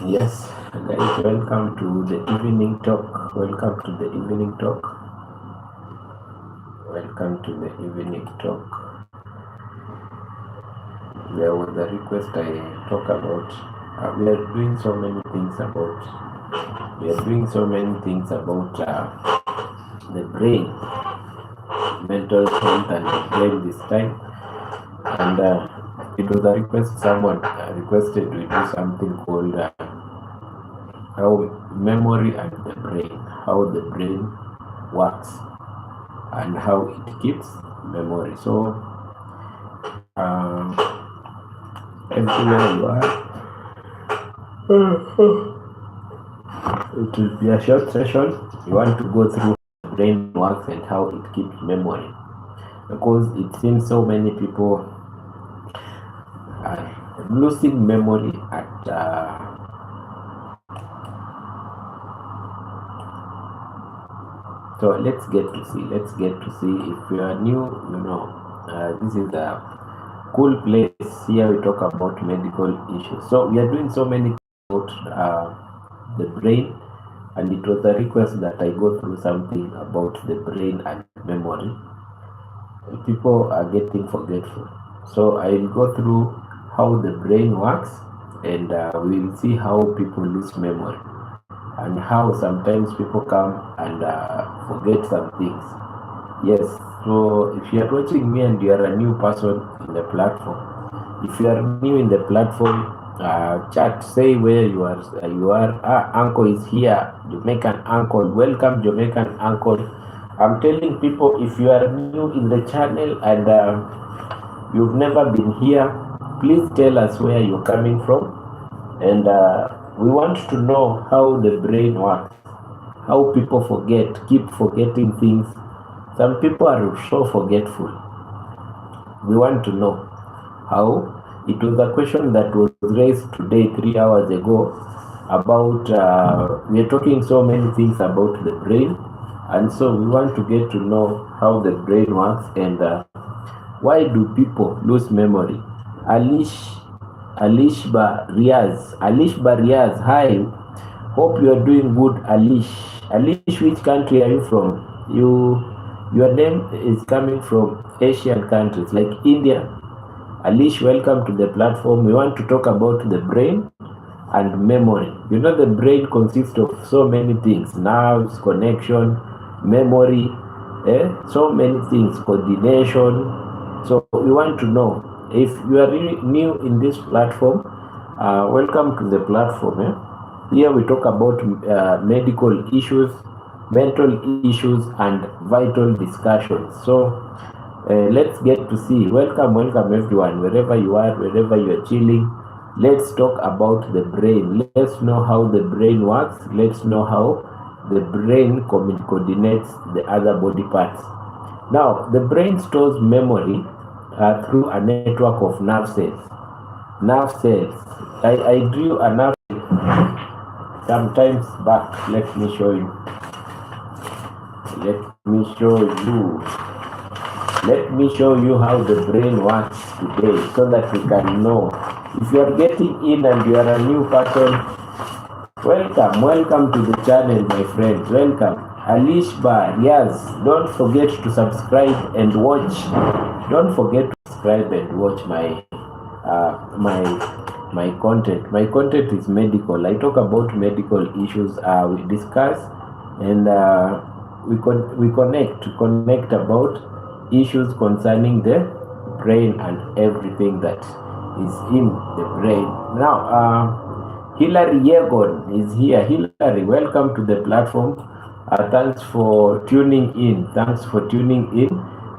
Yes, guys, welcome to the evening talk. Welcome to the evening talk. Welcome to the evening talk. There was a request I talk about. We are doing so many things about. The brain, mental health, and the brain this time. And it was a request. Someone requested we do something called how memory and the brain, how the brain works, and how it keeps memory. So everywhere you are, it will be a short session. You want to go through how the brain works and how it keeps memory, because it seems so many people are losing memory at so let's get to see if you are new, this is a cool place. Here we talk about medical issues. So we are doing so many things about the brain, and it was a request that I go through something about the brain and memory. People are getting forgetful, so I will go through how the brain works, and we will see how people lose memory, and how sometimes people come and forget some things. Yes, so if you are watching me and you are a new person in the platform, if you are new in the platform, chat, say where you are. Uncle is here, Jamaican uncle. Welcome, Jamaican uncle. I'm telling people, if you are new in the channel and you've never been here, please tell us where you're coming from, and we want to know how the brain works, how people keep forgetting things. Some people are so forgetful. We want to know how. It was a question that was raised today, 3 hours ago, about we are talking so many things about the brain, and so we want to get to know how the brain works, and why do people lose memory. Alishba Riaz, hi, hope you are doing good. Alish, which country are you from? Your name is coming from Asian countries like India. Alish, welcome to the platform. We want to talk about the brain and memory. You know, the brain consists of so many things: nerves, connection, memory, so many things, coordination. So we want to know, if you are really new in this platform, welcome to the platform. Here we talk about medical issues, mental issues, and vital discussions. So let's get to see. Welcome everyone, wherever you are, wherever you are chilling. Let's talk about the brain. Let's know how the brain works. Let's know how the brain coordinates the other body parts. Now, the brain stores memory through a network of nerve cells. I drew a nerve sometimes back. Let me show you. Let me show you how the brain works today, so that we can know. If you are getting in and you are a new person, welcome to the channel, my friends. Welcome. Alishba Riaz, don't forget to subscribe and watch. Don't forget to subscribe and watch my content. My content is medical. I talk about medical issues. We discuss, and we connect about issues concerning the brain and everything that is in the brain. Now, Hilary Yegon is here. Hilary, welcome to the platform. Thanks for tuning in.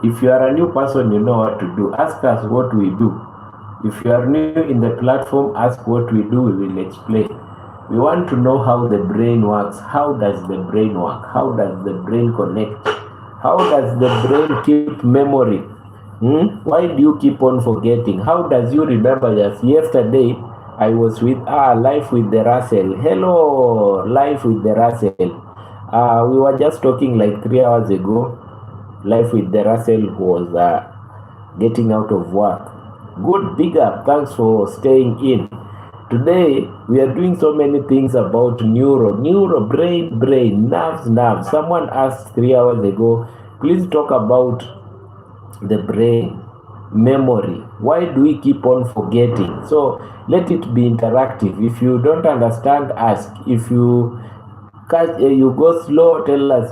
If you are a new person, you know what to do. Ask us what we do. If you are new in the platform, ask what we do, we will explain. We want to know how the brain works. How does the brain work? How does the brain connect? How does the brain keep memory? Why do you keep on forgetting? How does you remember that yesterday I was with Life with the Russell? Hello, Life with the Russell. We were just talking like 3 hours ago. Life with the Russell was getting out of work. Good, big up. Thanks for staying in. Today, we are doing so many things about neuro, brain, nerves. Someone asked 3 hours ago, please talk about the brain, memory. Why do we keep on forgetting? So let it be interactive. If you don't understand, ask. If you go slow, tell us,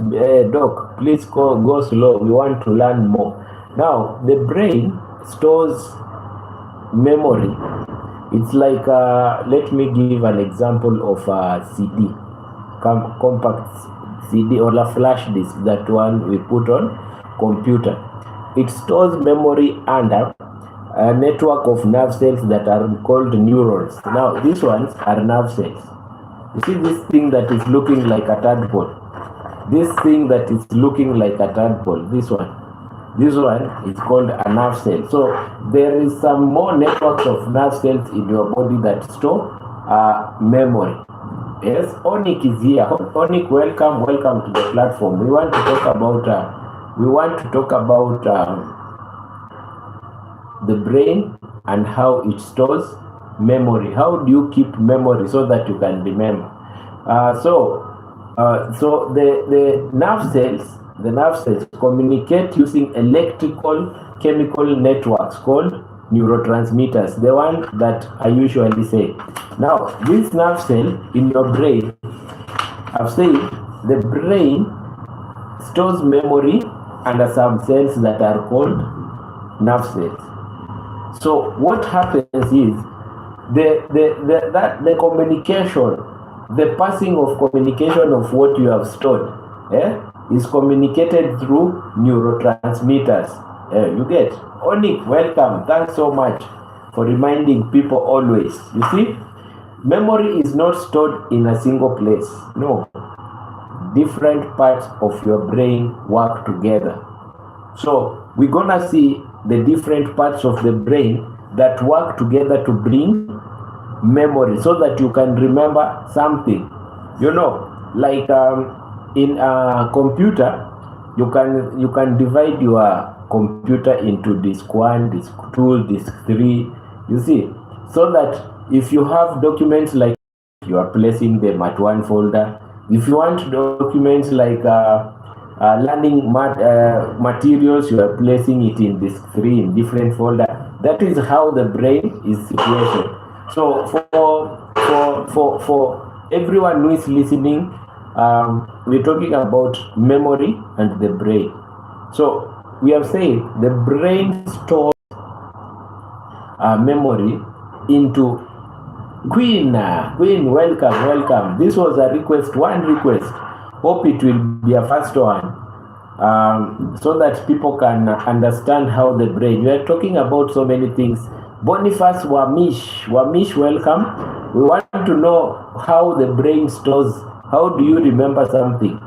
doc, please go slow. We want to learn more. Now, the brain stores memory. It's like, let me give an example of a CD, compact CD or a flash disk, that one we put on computer. It stores memory under a network of nerve cells that are called neurons. Now, these ones are nerve cells. You see this thing that is looking like a tadpole? This thing that is looking like a tadpole, this one is called a nerve cell. So there is some more networks of nerve cells in your body that store memory. Yes, Onik is here. Onik, welcome to the platform. We want to talk about the brain and how it stores memory. How do you keep memory so that you can remember? So the nerve cells communicate using electrical chemical networks called neurotransmitters, the one that I usually say. Now, this nerve cell in your brain, I've said the brain stores memory under some cells that are called nerve cells. So what happens is the communication, the passing of communication of what you have stored, is communicated through neurotransmitters. You get? Onik, welcome. Thanks so much for reminding people always. You see, memory is not stored in a single place. No. Different parts of your brain work together. So we're gonna see the different parts of the brain that work together to bring memory so that you can remember something. You know, like in a computer, you can divide your computer into disk 1, disk 2, disk 3, you see, so that if you have documents, like you are placing them at one folder. If you want documents like learning materials, you are placing it in disk 3 in different folder. That is how the brain is situated. So for everyone who is listening, we're talking about memory and the brain. So we have said the brain stores memory into Queen, welcome. This was a request, one request. Hope it will be a first one, so that people can understand how the brain. We are talking about so many things. Boniface Wamish, welcome. We want to know how the brain stores. How do you remember something,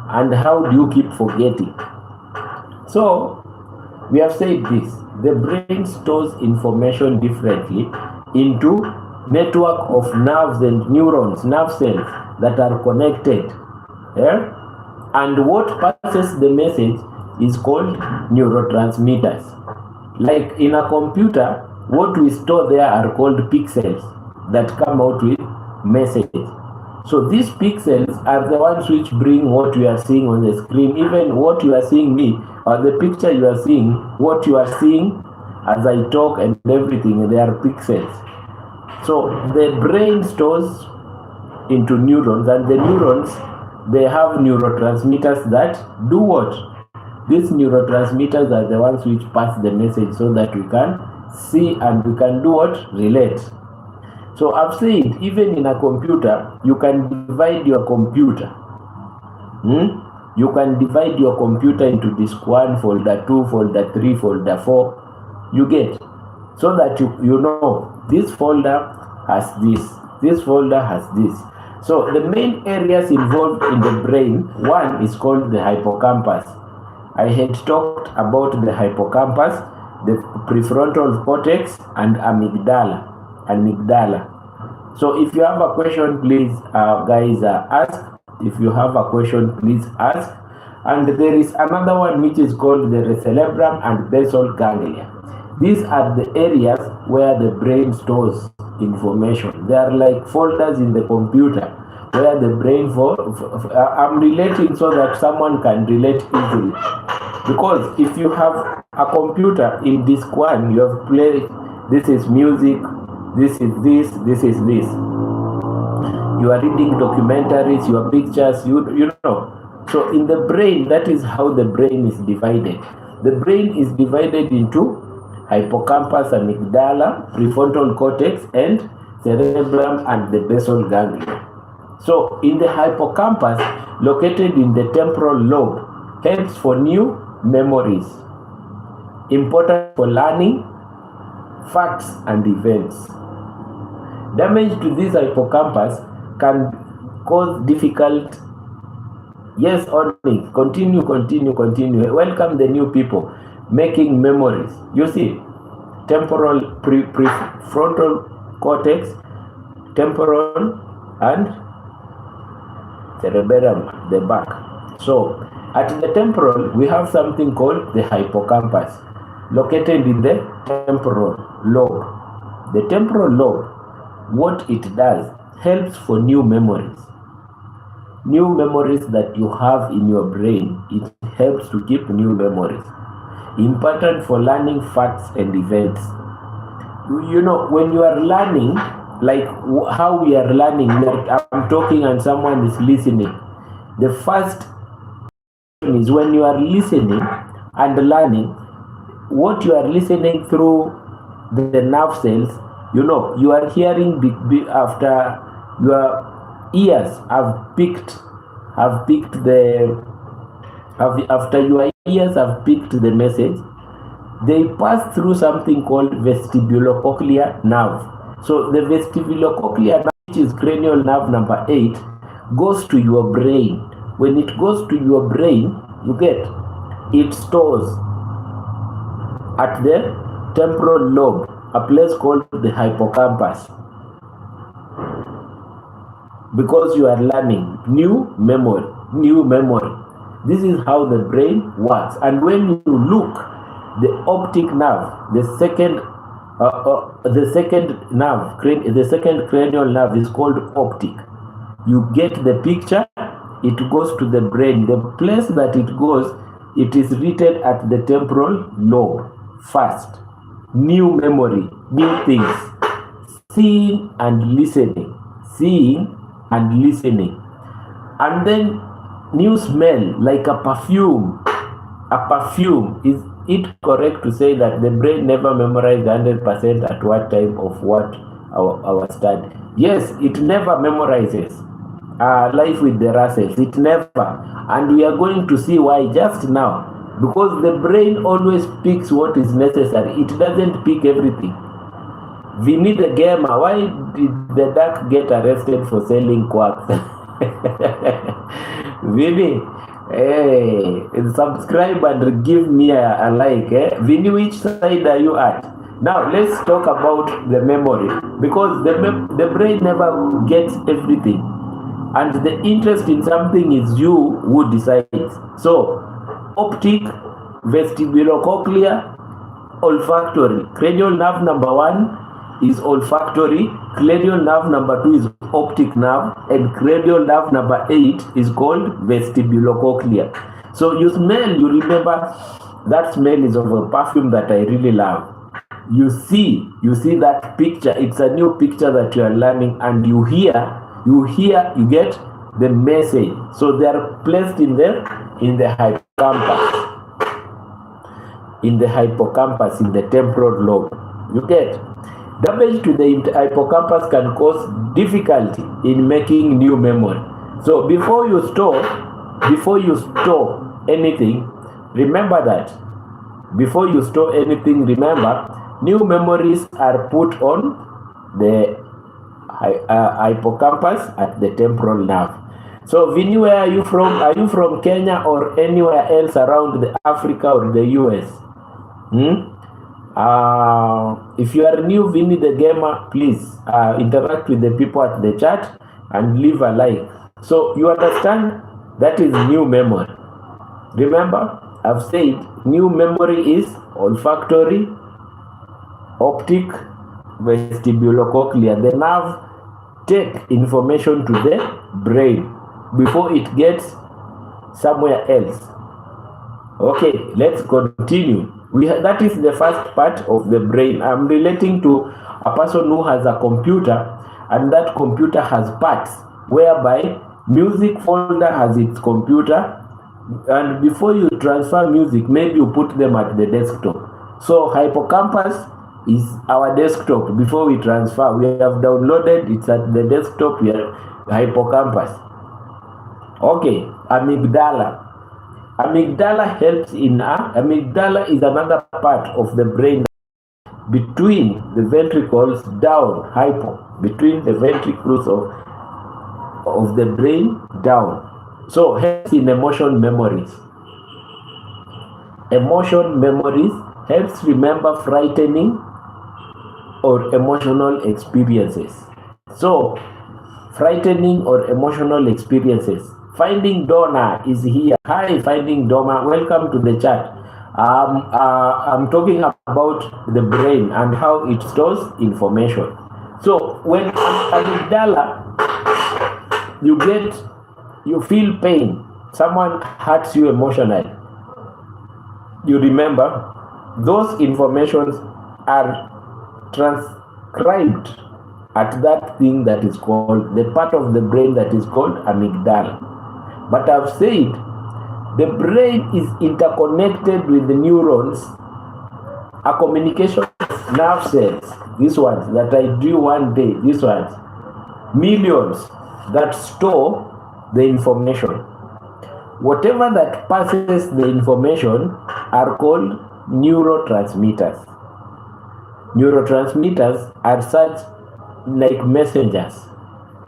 and how do you keep forgetting? So we have said this: the brain stores information differently into network of nerves and neurons, nerve cells that are connected. And what passes the message is called neurotransmitters. Like in a computer, what we store there are called pixels that come out with messages. So these pixels are the ones which bring what you are seeing on the screen, even what you are seeing me, or the picture you are seeing, what you are seeing as I talk and everything, they are pixels. So the brain stores into neurons, and the neurons, they have neurotransmitters that do what? These neurotransmitters are the ones which pass the message so that we can see and we can do what? Relate. So I've said, even in a computer, you can divide your computer. You can divide your computer into disk 1, folder 2, folder 3, folder 4. You get? so that you know this folder has this folder has this. So the main areas involved in the brain, one is called the hippocampus. I had talked about the hippocampus, the prefrontal cortex, and amygdala. So if you have a question, please guys ask. If you have a question, please ask. And there is another one which is called the cerebrum and basal ganglia. These are the areas where the brain stores information. They are like folders in the computer where the brain I'm relating so that someone can relate easily. Because if you have a computer in disk 1, you have played, this is music, this is this, this is this. You are reading documentaries, your pictures, you know. So in the brain, that is how the brain is divided. The brain is divided into hippocampus, amygdala, prefrontal cortex, and cerebrum and the basal ganglia. So in the hippocampus, located in the temporal lobe, helps for new memories, important for learning facts and events. Damage to this hippocampus can cause difficult. Yes, only continue. Welcome the new people. Making memories. You see, temporal, prefrontal cortex, temporal, and cerebellum, the back. So, at the temporal, we have something called the hippocampus, located in the temporal lobe. The temporal lobe, what it does, helps for new memories. New memories that you have in your brain, it helps to keep new memories. Important for learning facts and events. You know, when you are learning, like how we are learning, like I'm talking and someone is listening. The first is when you are listening and learning, what you are listening through the nerve cells, you know, you are hearing after your ears have picked after your ears have picked the message, they pass through something called vestibulocochlear nerve. So the vestibulocochlear nerve, which is cranial nerve number 8, goes to your brain. When it goes to your brain, you get it stores at the temporal lobe, a place called the hippocampus, because you are learning new memory. This is how the brain works. And when you look, the optic nerve, the second cranial nerve is called optic. You get the picture, it goes to the brain. The place that it goes, it is written at the temporal lobe first. New memory, new things, seeing and listening, and then new smell, like a perfume. Is it correct to say that the brain never memorized 100% at what time of what our study? Yes, it never memorizes. Life with the Russells, it never. And we are going to see why just now. Because the brain always picks what is necessary. It doesn't pick everything. We need a gamer. Why did the duck get arrested for selling quacks? Vinny, hey, subscribe and give me a like. Vinny, which side are you at? Now let's talk about the memory, because the brain never gets everything, and the interest in something is you who decides. So optic, vestibulocochlear, olfactory. Cranial nerve number 1 is olfactory, cranial nerve number 2 is optic nerve, and cranial nerve number 8 is called vestibulocochlear. So you smell, you remember that smell is of a perfume that I really love. You see that picture, it's a new picture that you are learning, and you get the message. So they are placed in the hippocampus, in the temporal lobe. You get damage to the hippocampus can cause difficulty in making new memory. So before you store anything, remember that. Before you store anything, remember New memories are put on the hippocampus at the temporal nerve. So Vinny, where are you from? Are you from Kenya or anywhere else around the Africa or the US? If you are new, Vinny the Gamer, please interact with the people at the chat and leave a like. So you understand that is new memory. Remember, I've said new memory is olfactory, optic, vestibulocochlear. The nerve take information to the brain before it gets somewhere else. Okay, let's continue. That is the first part of the brain. I'm relating to a person who has a computer, and that computer has parts whereby music folder has its computer, and before you transfer music, maybe you put them at the desktop. So hippocampus is our desktop. Before we transfer, we have downloaded, it's at the desktop, we are hippocampus. Okay, amygdala. Amygdala helps in amygdala is another part of the brain between the ventricles down, between the ventricles of the brain down. So helps in emotion memories. Emotion memories helps remember frightening or emotional experiences. So frightening or emotional experiences. Finding Donna is here. Hi, Finding Donna. Welcome to the chat. I'm talking about the brain and how it stores information. So when amygdala, you feel pain. Someone hurts you emotionally. You remember those informations are transcribed at that thing that is called the part of the brain that is called amygdala. But I've said the brain is interconnected with the neurons, a communication nerve cells, these ones that I drew one day, these ones, millions that store the information. Whatever that passes the information are called neurotransmitters. Neurotransmitters are such like messengers.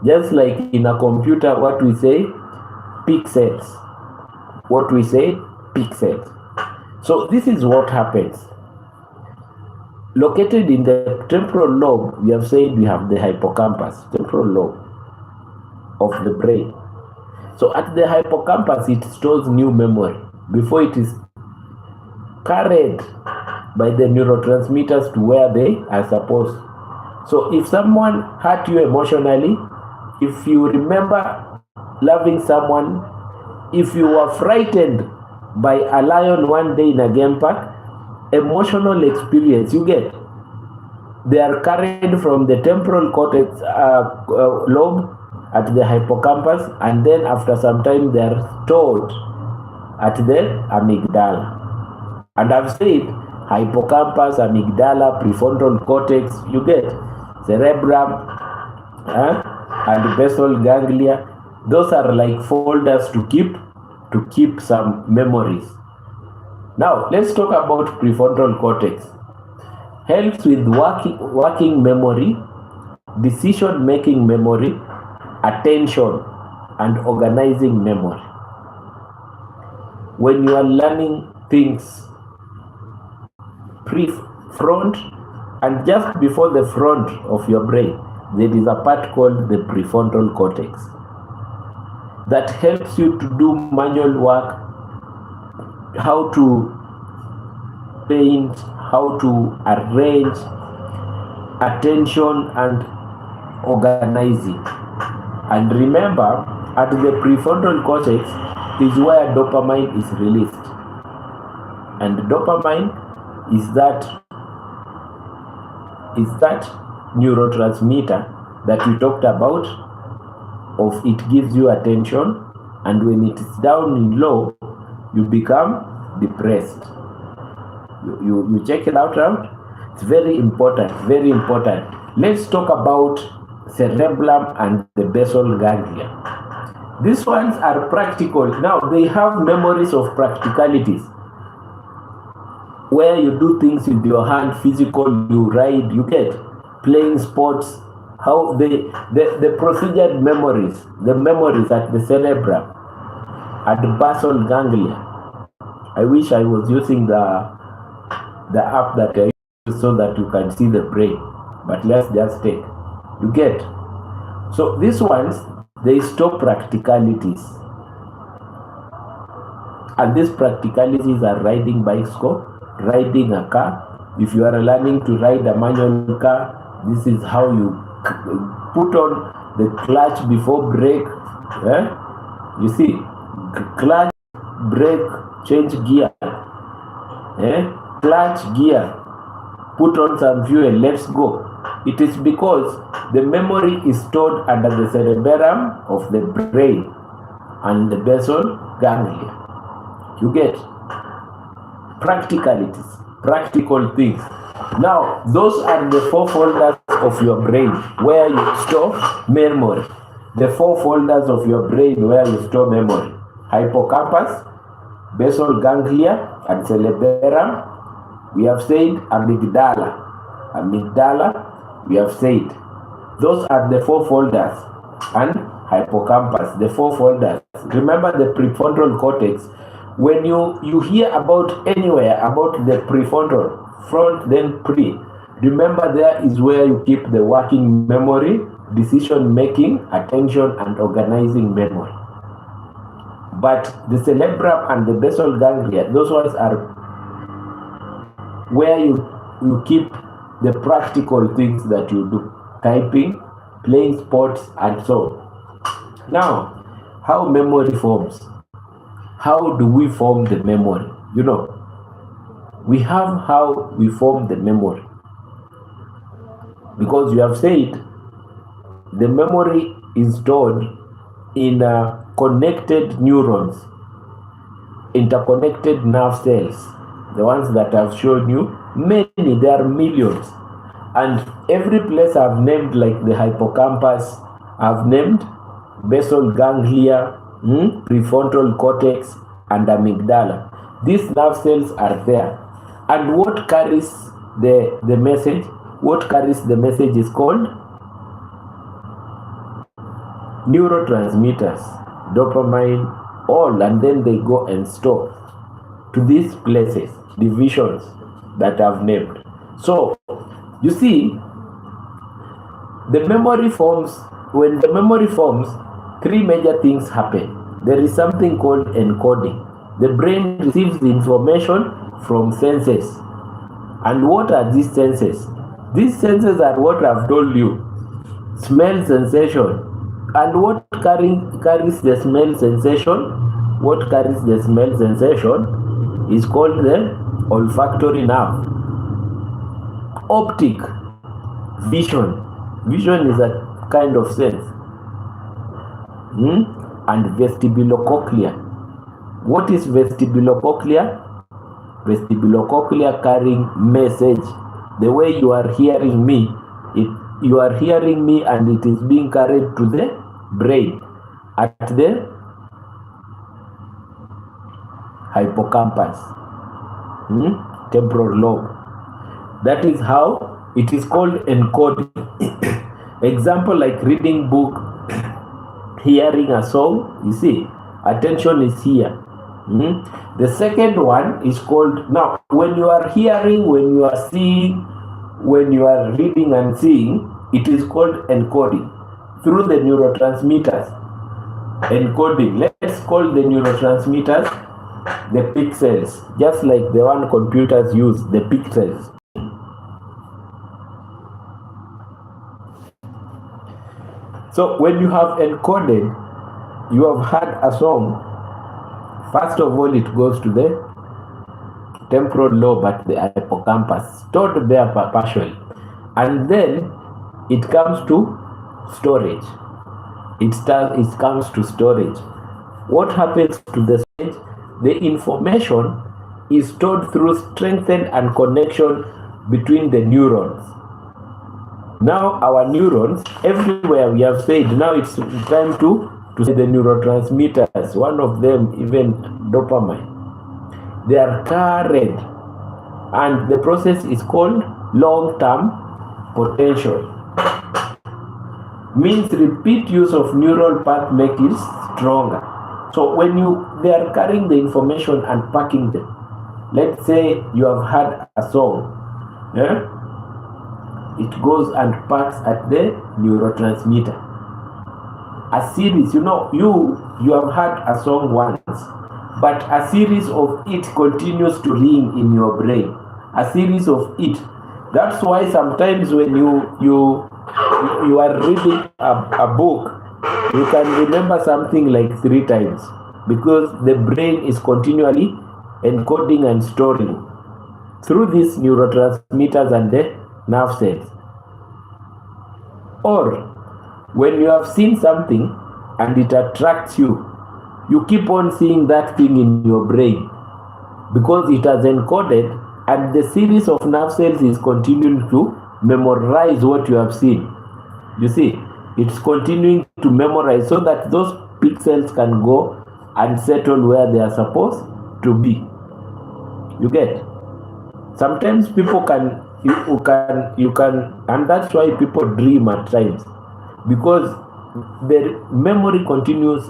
Just like in a computer, what we say, pixels. What we say, pixels. So this is what happens. Located in the temporal lobe, we have said we have the hippocampus, temporal lobe of the brain. So at the hippocampus, it stores new memory before it is carried by the neurotransmitters to where they are supposed. So if someone hurt you emotionally, if you remember loving someone, if you were frightened by a lion one day in a game park, emotional experience you get, they are carried from the temporal cortex lobe at the hippocampus, and then after some time they are stored at the amygdala. And I've said hippocampus, amygdala, prefrontal cortex, you get cerebrum and basal ganglia. Those are like folders to keep some memories. Now let's talk about prefrontal cortex. Helps with working memory, decision-making memory, attention, and organizing memory. When you are learning things, front and just before the front of your brain, there is a part called the prefrontal cortex that helps you to do manual work, how to paint, how to arrange, attention and organizing. And remember, at the prefrontal cortex is where dopamine is released. And dopamine is that neurotransmitter that we talked about, of it gives you attention, and when it is down in low, you become depressed. You check it out. It's very important, very important. Let's talk about cerebellum and the basal ganglia. These ones are practical. Now they have memories of practicalities. where you do things with your hand, physical, you ride, you get playing sports, how the procedured memories, the memories at the cerebrum, at the basal ganglia. I wish I was using the app that I use so that you can see the brain, but let's just take, you get. So these ones, they stop practicalities, and these practicalities are riding bicycle, riding a car. If you are learning to ride a manual car, this is how you put on the clutch before brake. You see, clutch, brake, change gear, clutch, gear, put on some fuel, let's go. It is because the memory is stored under the cerebellum of the brain and the basal ganglia. You get practicalities, practical things. Now, those are the 4 folders of your brain where you store memory. The 4 folders of your brain where you store memory: hippocampus, basal ganglia, and cerebellum. We have said amygdala. Amygdala, we have said. Those are the 4 folders. And hippocampus, the 4 folders. Remember the prefrontal cortex. When you hear about anywhere about the prefrontal, front then pre, remember there is where you keep the working memory, decision making, attention, and organizing memory. But the cerebrum and the basal ganglia, those ones are where you keep the practical things that you do, typing, playing sports, and so on. Now, how memory forms? How do we form the memory? You know, we have how we form the memory. Because you have said the memory is stored in connected neurons, interconnected nerve cells, the ones that I've shown you. Many, there are millions. And every place I've named, like the hippocampus, I've named basal ganglia, prefrontal cortex, and amygdala. These nerve cells are there. And what carries the message? What carries the message is called neurotransmitters, dopamine, all, and then they go and store to these places, divisions that I've named. So, you see, the memory forms, when the memory forms, 3 major things happen. There is something called encoding. The brain receives the information from senses. And what are these senses? These senses are what I've told you. Smell sensation. And what carries the smell sensation? What carries the smell sensation is called the olfactory nerve. Optic, vision. Vision is a kind of sense. And vestibulocochlear. What is vestibulocochlear? Vestibulocochlear carrying message. The way you are hearing me, you are hearing me and it is being carried to the brain at the hippocampus, temporal lobe. That is how it is called encoding. Example, like reading book, hearing a song, you see, attention is here. The second one is called, now when you are hearing, when you are seeing, when you are reading and seeing, it is called encoding through the neurotransmitters. Encoding, let's call the neurotransmitters the pixels, just like the one computers use, the pixels. So when you have encoded, you have heard a song. First of all, it goes to the temporal lobe at the hippocampus, stored there partially, and then it comes to storage. It comes to storage. What happens to the storage? The information is stored through strengthened and connection between the neurons. Now our neurons, everywhere we have said, now it's time to say the neurotransmitters, one of them even dopamine. They are carried and the process is called long-term potential. Means repeat use of neural path make it stronger. So when they are carrying the information and packing them, let's say you have had a song, it goes and packs at the neurotransmitter. A series, you have had a song once, but a series of it continues to ring in your brain. A series of it. That's why sometimes when you are reading a book, you can remember something like 3 times, because the brain is continually encoding and storing through these neurotransmitters and the nerve cells. Or when you have seen something and it attracts you, you keep on seeing that thing in your brain because it has encoded, and the series of nerve cells is continuing to memorize what you have seen. You see, it's continuing to memorize so that those pixels can go and settle where they are supposed to be. You get? Sometimes people you can, and that's why people dream at times, because the memory continues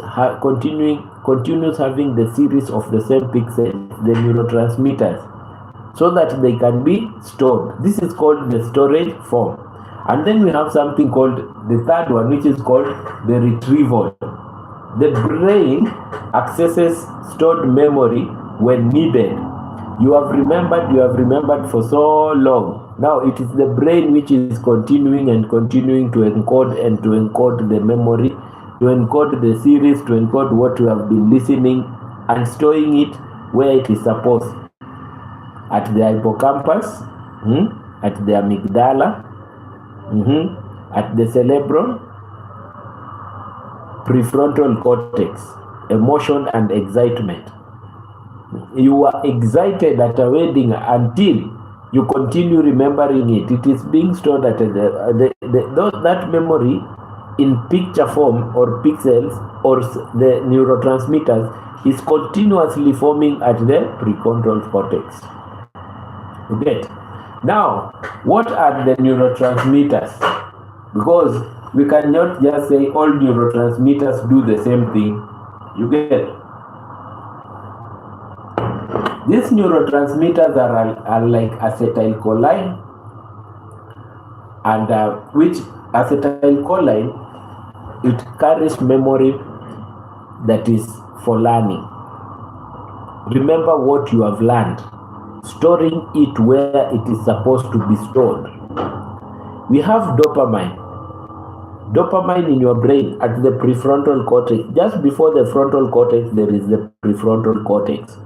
having the series of the same pixels, the neurotransmitters, so that they can be stored. This is called the storage form. And then we have something called the third one, which is called the retrieval. The brain accesses stored memory when needed. You have remembered for so long. Now it is the brain which is continuing to encode and to encode the memory, to encode the series, to encode what you have been listening, and storing it where it is supposed. At the hippocampus, at the amygdala, at the cerebral, prefrontal cortex, emotion and excitement. You are excited at a wedding until you continue remembering it. It is being stored at that memory in picture form or pixels, or the neurotransmitters is continuously forming at the prefrontal cortex. Okay. Now, what are the neurotransmitters? Because we cannot just say all neurotransmitters do the same thing. You get? These neurotransmitters are like acetylcholine, and which acetylcholine, it carries memory that is for learning. Remember what you have learned, storing it where it is supposed to be stored. We have dopamine. Dopamine in your brain at the prefrontal cortex. Just before the frontal cortex, there is the prefrontal cortex.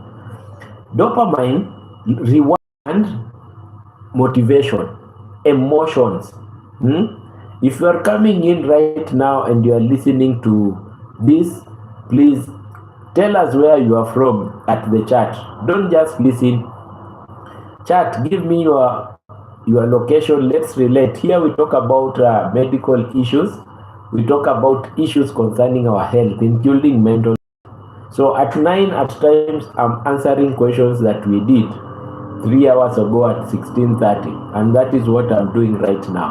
Dopamine rewards motivation, emotions. If you are coming in right now and you are listening to this, please tell us where you are from at the chat. Don't just listen. Chat, give me your location. Let's relate. Here we talk about medical issues. We talk about issues concerning our health, including mental. So at 9 at times, I'm answering questions that we did 3 hours ago at 16:30, and that is what I'm doing right now.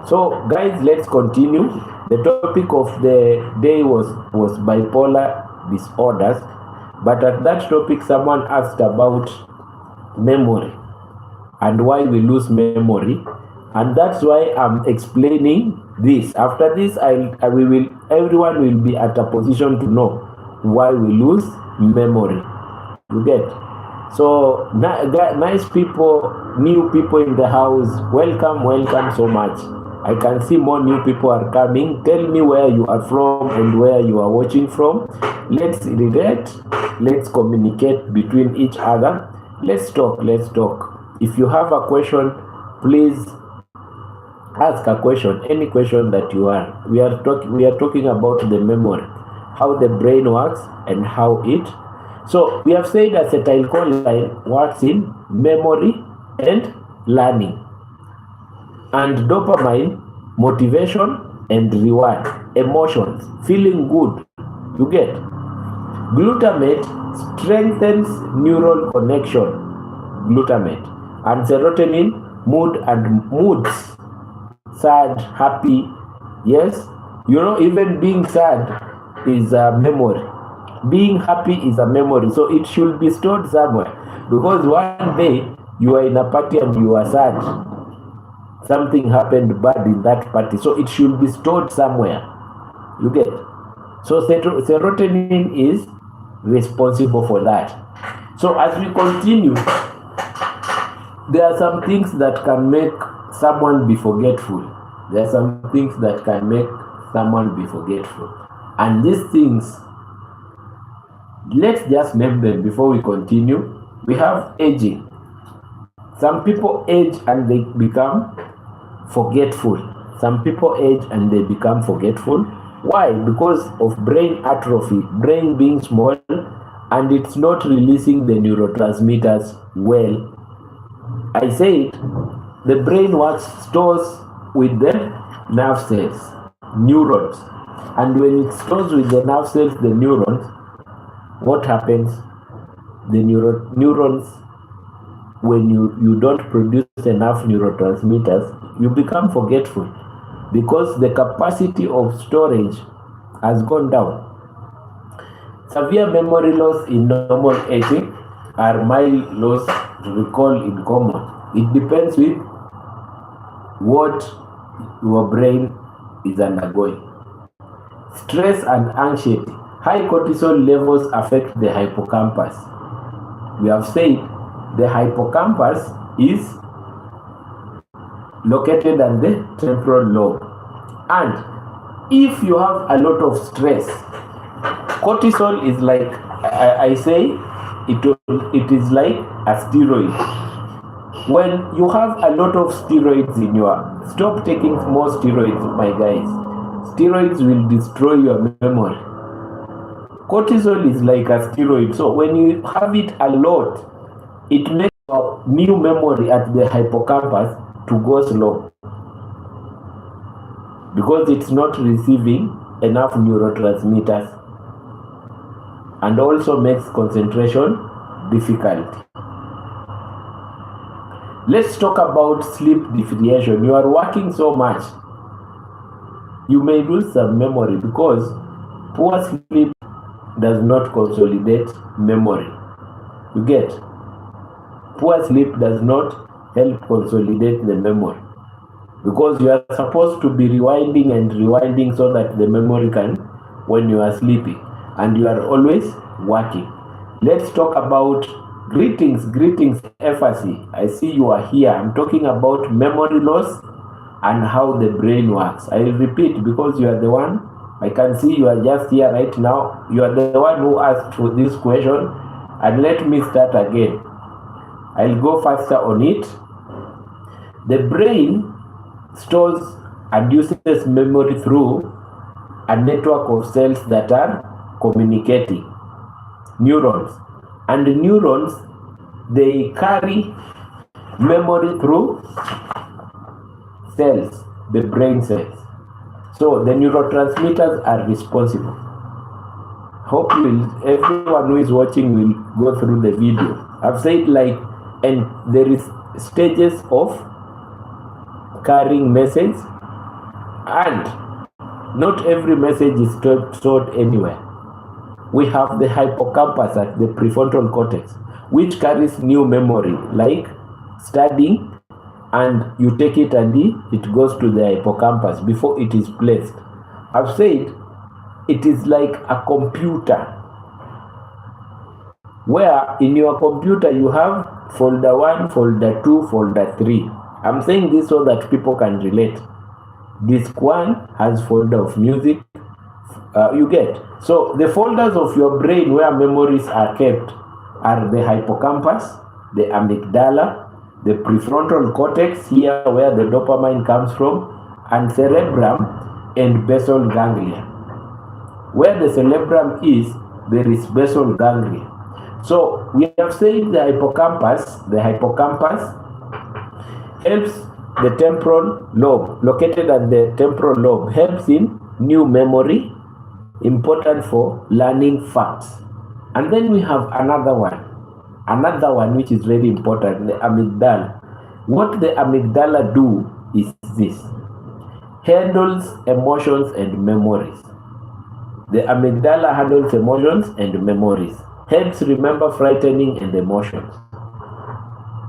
So guys, let's continue. The topic of the day was bipolar disorders, but at that topic, someone asked about memory and why we lose memory, and that's why I'm explaining this. After this, everyone will be at a position to know why we lose memory. You get? So nice people, new people in the house, welcome so much. I can see more new people are coming. Tell me where you are from and where you are watching from. Let's relate, let's communicate between each other. Let's talk. If you have a question, please ask a question, any question that you are. We are talking about the memory, how the brain works and how it. So we have said acetylcholine works in memory and learning, and dopamine, motivation and reward, emotions, feeling good. You get? Glutamate strengthens neural connection. glutamate, and serotonin, mood and moods, sad, happy. Yes, even being sad is a memory. Being happy is a memory, so it should be stored somewhere, because one day you are in a party and you are sad. Something happened bad in that party, so it should be stored somewhere. You get? So serotonin is responsible for that. So as we continue, there are some things that can make someone be forgetful. There are some things that can make someone be forgetful. And these things, let's just name them before we continue. We have aging. Some people age and they become forgetful. Some people age and they become forgetful. Why? Because of brain atrophy, brain being small, and it's not releasing the neurotransmitters well. I said the brain stores with the nerve cells, neurons. And when it stores with the nerve cells, the neurons, what happens? The neurons, when you don't produce enough neurotransmitters, you become forgetful, because the capacity of storage has gone down. Severe memory loss in normal aging are mild loss to recall in common. It depends with what your brain is undergoing. Stress and anxiety. High cortisol levels affect the hippocampus. We have said the hippocampus is located on the temporal lobe. And if you have a lot of stress, cortisol is like, I say, it is like a steroid. When you have a lot of steroids in stop taking more steroids, my guys. Steroids will destroy your memory. Cortisol is like a steroid. So when you have it a lot, it makes your new memory at the hippocampus to go slow, because it's not receiving enough neurotransmitters, and also makes concentration difficult. Let's talk about sleep deprivation. You are working so much, you may lose some memory, because poor sleep does not consolidate memory. You get? Poor sleep does not help consolidate the memory, because you are supposed to be rewinding and rewinding so that the memory can, when you are sleeping, and you are always working. Let's talk about greetings, FRC. I see you are here. I'm talking about memory loss and how the brain works. I will repeat, because you are the one, I can see you are just here right now. You are the one who asked for this question, and let me start again. I'll go faster on it. The brain stores and uses memory through a network of cells that are communicating, neurons. And the neurons, they carry memory through cells, the brain cells. So the neurotransmitters are responsible. Hope everyone who is watching will go through the video. I've said and there is stages of carrying message, and not every message is stored anywhere. We have the hippocampus at the prefrontal cortex, which carries new memory, like studying, and you take it and it goes to the hippocampus before it is placed. I've said it is like a computer, where in your computer you have folder 1, folder 2, folder 3. I'm saying this so that people can relate. Disk 1 has folder of music. You get? So the folders of your brain where memories are kept are the hippocampus, the amygdala, the prefrontal cortex, here where the dopamine comes from, and cerebrum and basal ganglia. Where the cerebrum is, there is basal ganglia. So we have said the hippocampus helps the temporal lobe, located at the temporal lobe, helps in new memory, important for learning facts. And then we have another one, Another one which is very important, the amygdala. What the amygdala do is this: handles emotions and memories. The amygdala handles emotions and memories, helps remember frightening and emotions.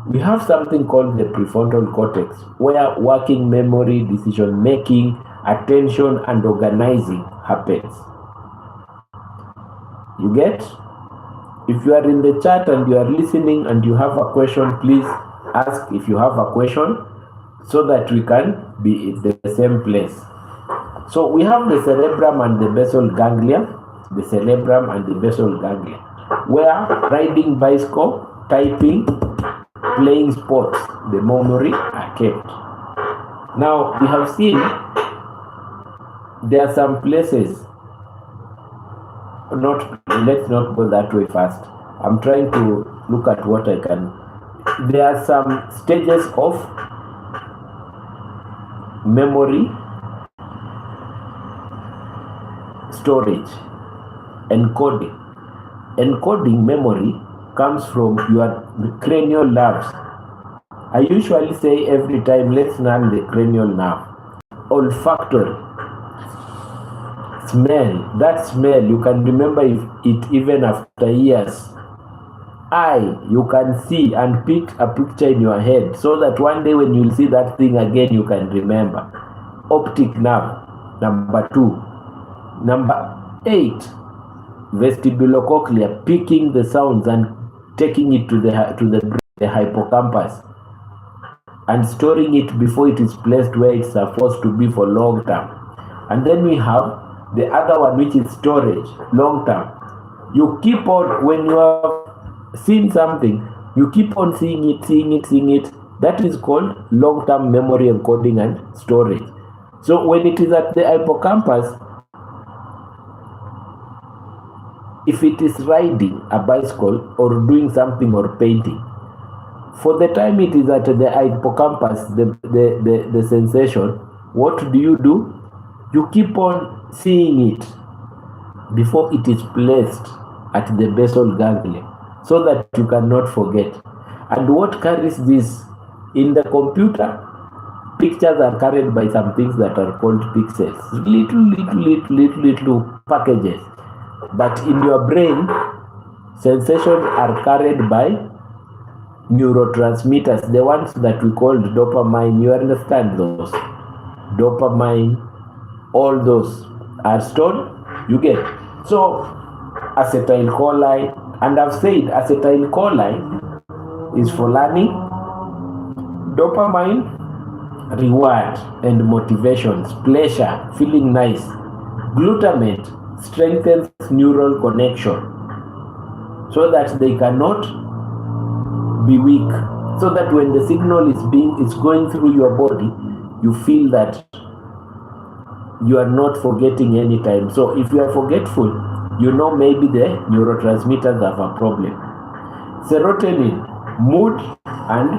We have something called the prefrontal cortex, where working memory, decision making, attention, and organizing happens. You get? If you are in the chat and you are listening and you have a question, please ask if you have a question so that we can be in the same place. So we have the cerebrum and the basal ganglia, the cerebrum and the basal ganglia, where riding bicycle, typing, playing sports, the memory are kept. Now we have seen there are some places, let's not go that way first. I'm trying to look at what I can. There are some stages of memory storage. Encoding. Encoding memory comes from your cranial nerves. I usually say every time, let's learn the cranial nerve. Olfactory. Smell. That smell, you can remember it even after years. Eye, you can see and pick a picture in your head so that one day when you see that thing again, you can remember. Optic nerve, number 2. Number 8, vestibulocochlear, picking the sounds and taking it to the hippocampus and storing it before it is placed where it's supposed to be for long term. And then we have the other one, which is storage, long term. You keep on, when you have seen something, you keep on seeing it. That is called long-term memory encoding and storage. So when it is at the hippocampus, if it is riding a bicycle or doing something or painting, for the time it is at the hippocampus, the sensation, what do? You keep on seeing it before it is placed at the basal ganglia so that you cannot forget. And what carries this? In the computer, pictures are carried by some things that are called pixels, little packages. But in your brain, sensations are carried by neurotransmitters, the ones that we call dopamine. You understand those? Dopamine, all those are stored. You get? So, acetylcholine, and I've said acetylcholine is for learning, dopamine, reward and motivations, pleasure, feeling nice, glutamate strengthens neural connection so that they cannot be weak, so that when the signal is going through your body, you feel that you are not forgetting any time. So if you are forgetful, you know maybe the neurotransmitters have a problem. Serotonin, mood and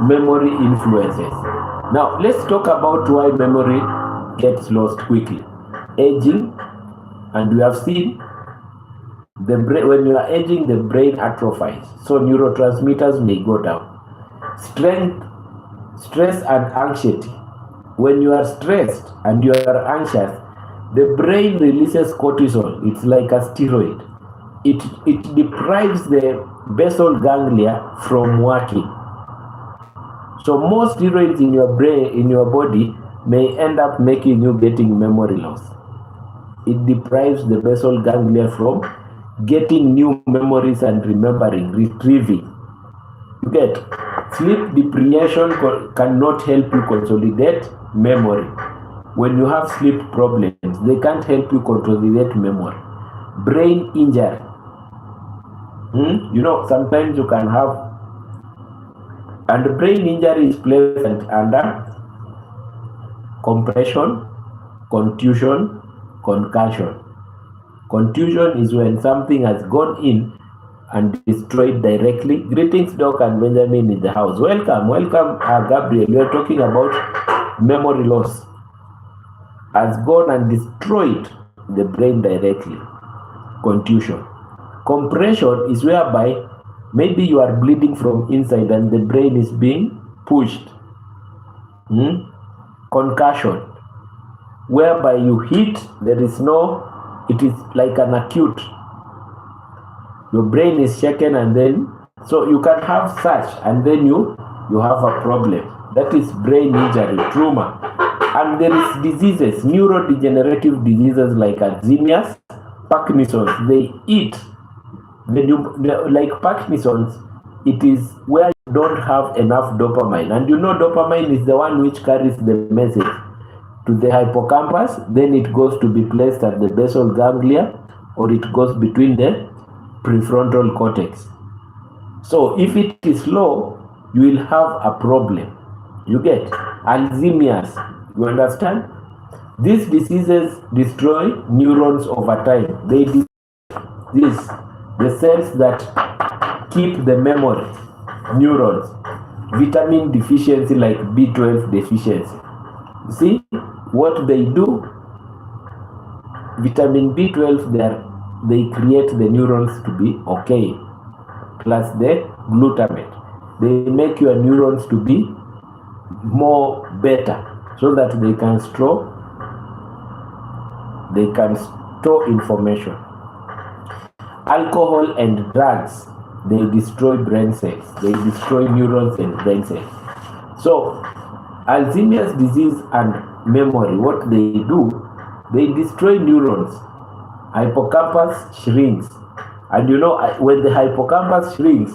memory influences. Now let's talk about why memory gets lost quickly. Aging. And we have seen the brain, when you are aging, the brain atrophies, so neurotransmitters may go down. Stress and anxiety. When you are stressed and you are anxious, the brain releases cortisol. It's like a steroid. It deprives the basal ganglia from working. So most steroids in your brain, in your body, may end up making you getting memory loss. It deprives the basal ganglia from getting new memories and remembering, retrieving. You get? Sleep deprivation cannot help you consolidate memory. When you have sleep problems, they can't help you consolidate memory. Brain injury. You know, sometimes you can have, and brain injury is present under compression, contusion, concussion. Contusion is when something has gone in and destroyed directly. Greetings, Doc and Benjamin in the house. Welcome, Gabriel. We are talking about memory loss. Has gone and destroyed the brain directly. Contusion. Compression is whereby Maybe you are bleeding from inside and the brain is being pushed. Concussion, whereby you hit, it is like an acute. Your brain is shaken, and then, so you can have such, and then you have a problem. That is brain injury, trauma. And there is diseases, neurodegenerative diseases like Alzheimer's, Parkinson's. They eat. Like Parkinson's, it is where you don't have enough dopamine. And dopamine is the one which carries the message to the hippocampus. Then it goes to be placed at the basal ganglia, or it goes between the prefrontal cortex. So if it is low, you will have a problem. You get Alzheimer's. You understand? These diseases destroy neurons over time. They destroy the cells that keep the memory, neurons. Vitamin deficiency, like B12 deficiency. You see what they do? Vitamin B12, they create the neurons to be okay, plus the glutamate. They make your neurons to be more better, so that they can store information. Alcohol and drugs, they destroy brain cells. They destroy neurons and brain cells. So Alzheimer's disease and memory, what they do, they destroy neurons. Hippocampus shrinks, and when the hippocampus shrinks,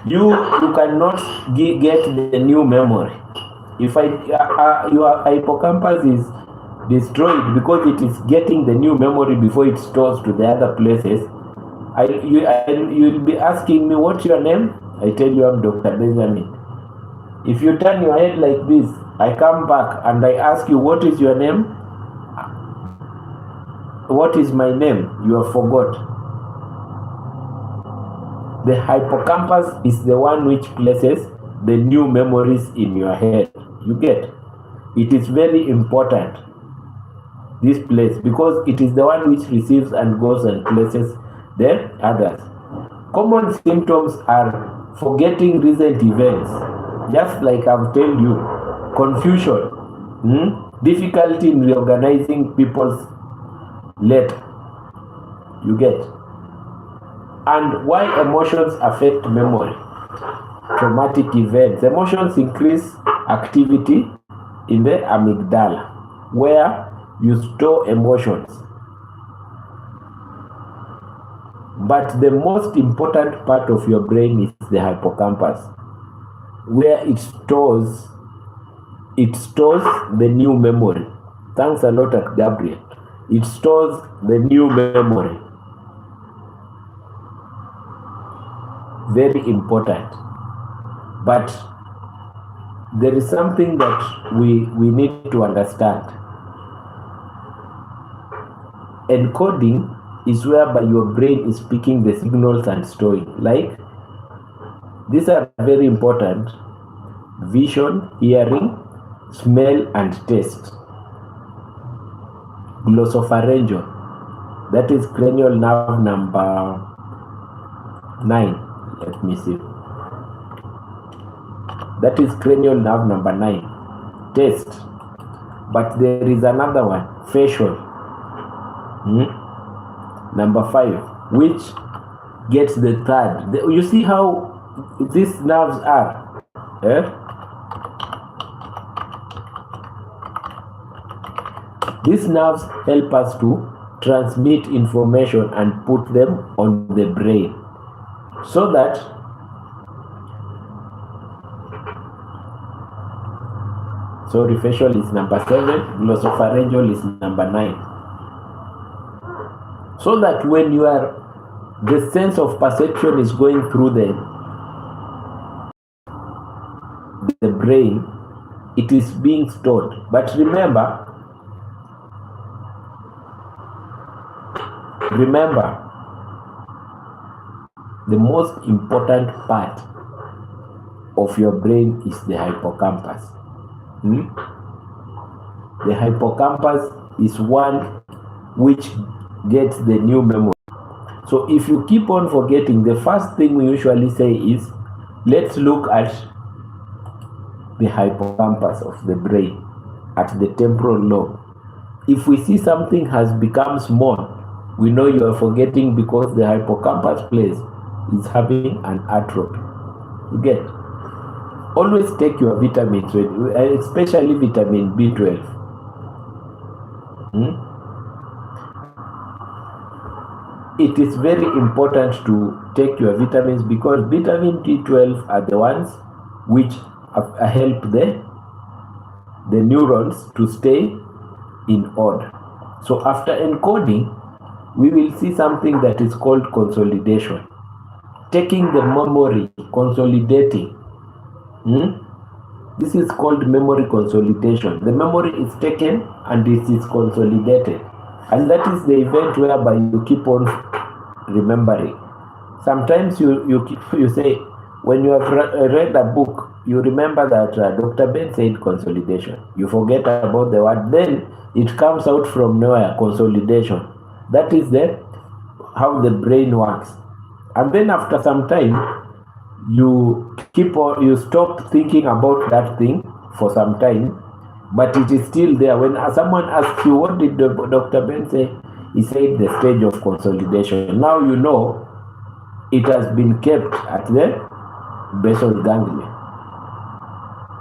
you cannot get the new memory. If your hippocampus is destroyed because it is getting the new memory before it stores to the other places, you'll be asking me, what's your name? I tell you, I'm Dr. Benjamin. If you turn your head like this, I come back and I ask you, what is your name? What is my name? You have forgot. The hippocampus is the one which places the new memories in your head. You get? It is very important, this place, because it is the one which receives and goes and places the others. Common symptoms are forgetting recent events, just like I've told you, confusion, difficulty in reorganizing people's letter. You get? And why emotions affect memory? Traumatic events. Emotions increase activity in the amygdala, where you store emotions. But the most important part of your brain is the hippocampus, where it stores the new memory. Thanks a lot at Gabriel. It stores the new memory. Very important. But there is something that we need to understand. Encoding is whereby your brain is picking the signals and storing. Like, these are very important: vision, hearing, smell, and taste. Glossopharyngeal, that is cranial nerve number 9. Let me see. That is cranial nerve number 9. Taste. But there is another one, facial. Number 5, which gets the third. You see how these nerves are? These nerves help us to transmit information and put them on the brain, so that facial is number 7, glossopharyngeal is number 9. So that when the sense of perception is going through the brain, it is being stored. But remember, the most important part of your brain is the hippocampus. The hippocampus is one which gets the new memory. So if you keep on forgetting, the first thing we usually say is, let's look at the hippocampus of the brain, at the temporal lobe. If we see something has become small, we know you are forgetting because the hippocampus place is having an atrophy. You get? Always take your vitamins, especially vitamin B12. It is very important to take your vitamins because vitamin B12 are the ones which help the neurons to stay in order. So after encoding, we will see something that is called consolidation. Taking the memory, consolidating. This is called memory consolidation. The memory is taken and it is consolidated. And that is the event whereby you keep on remembering. Sometimes you say, when you have read a book, you remember that Dr. Ben said consolidation. You forget about the word, then it comes out from nowhere, consolidation. That is how the brain works. And then after some time, you stop thinking about that thing for some time, but it is still there. When someone asks you, what did Dr. Ben say? He said the stage of consolidation. Now you know it has been kept at the basal ganglia.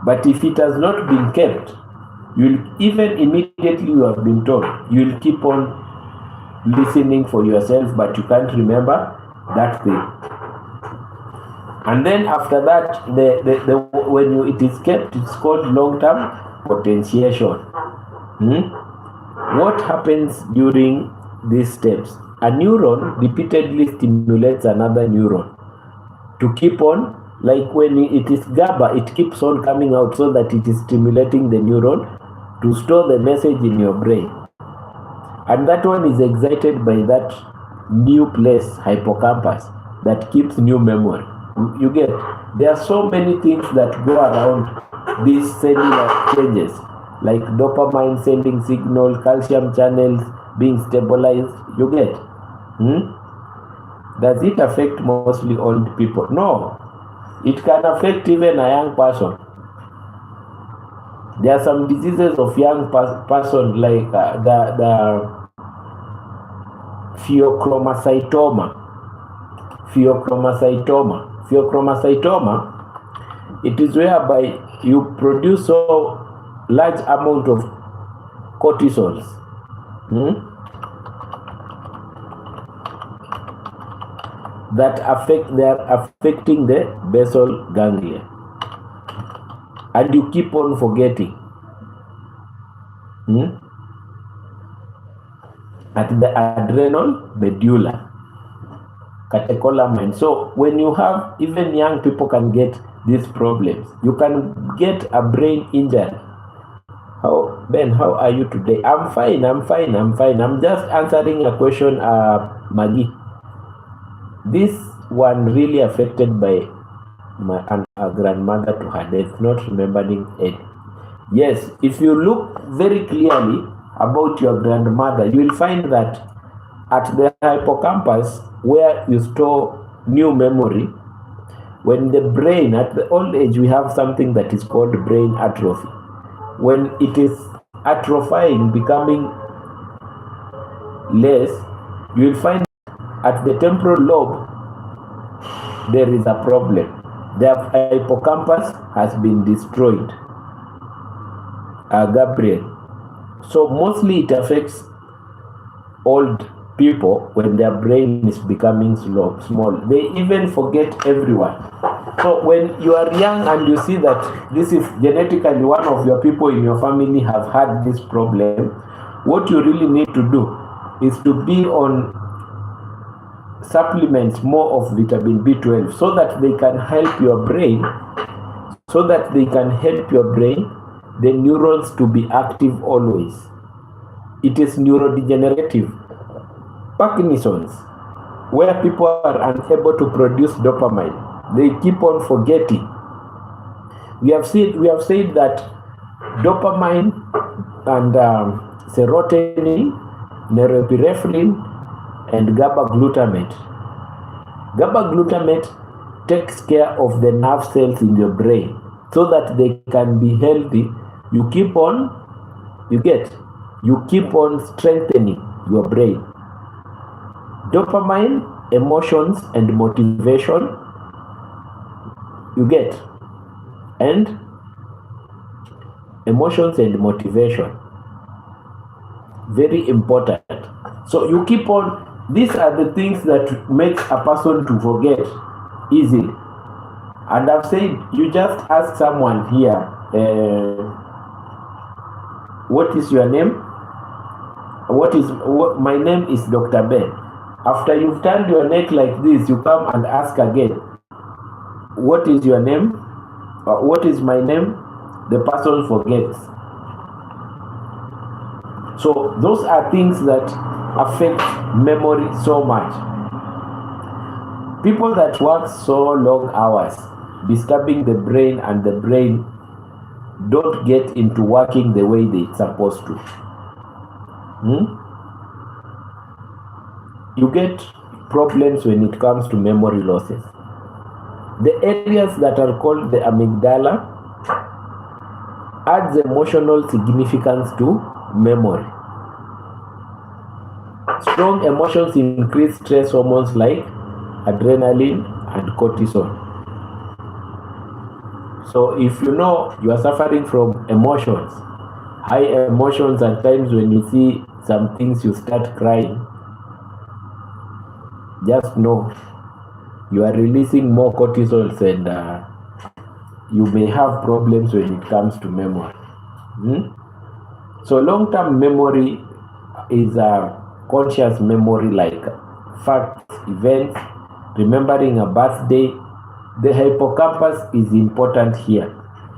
But if it has not been kept, you'll even immediately you have been told, you'll keep on listening for yourself, but you can't remember that thing. And then after that, when it is kept, it's called long-term potentiation. What happens during these steps? A neuron repeatedly stimulates another neuron to keep on, like when it is GABA, it keeps on coming out so that it is stimulating the neuron to store the message in your brain. And that one is excited by that new place, hippocampus, that keeps new memory. You get? There are so many things that go around these cellular changes, like dopamine sending signal, calcium channels being stabilized. You get? Does it affect mostly old people? No. It can affect even a young person. There are some diseases of young person like the pheochromocytoma. Pheochromocytoma, it is whereby you produce so large amount of cortisols. That they are affecting the basal ganglia. And you keep on forgetting. At the adrenal medulla, catecholamine. So when you have, even young people can get these problems. You can get a brain injury. Ben, how are you today? I'm fine. I'm just answering a question, Maggie. This one really affected by my grandmother to her death, not remembering it. Yes, if you look very clearly about your grandmother, you will find that at the hippocampus, where you store new memory, when the brain, at the old age, we have something that is called brain atrophy. When it is atrophying, becoming less, you will find at the temporal lobe, there is a problem. The hippocampus has been destroyed. Gabriel. So mostly it affects old people when their brain is becoming small. They even forget everyone. So when you are young and you see that this is genetically one of your people in your family have had this problem, what you really need to do is to be on supplements more of vitamin B12 so that they can help your brain, the neurons to be active always. It is neurodegenerative. Parkinson's, where people are unable to produce dopamine. They keep on forgetting. We have said that dopamine and serotonin, norepinephrine, and GABA glutamate. GABA glutamate takes care of the nerve cells in your brain so that they can be healthy. You keep on strengthening your brain. Dopamine, emotions and motivation, and emotions and motivation, very important. So you keep on, these are the things that make a person to forget easily. And I've said, you just ask someone here, what is your name? My name is Dr. Ben. After you've turned your neck like this, you come and ask again, what is your name? What is my name? The person forgets. So those are things that affect memory so much. People that work so long hours, disturbing the brain, and the brain don't get into working the way it's supposed to. You get problems when it comes to memory losses. The areas that are called the amygdala adds emotional significance to memory. Strong emotions increase stress hormones like adrenaline and cortisol. So if you know you are suffering from emotions, high emotions, at times when you see some things you start crying, just know you are releasing more cortisols, and you may have problems when it comes to memory. So long-term memory is a conscious memory, like facts, events, remembering a birthday. The hippocampus is important here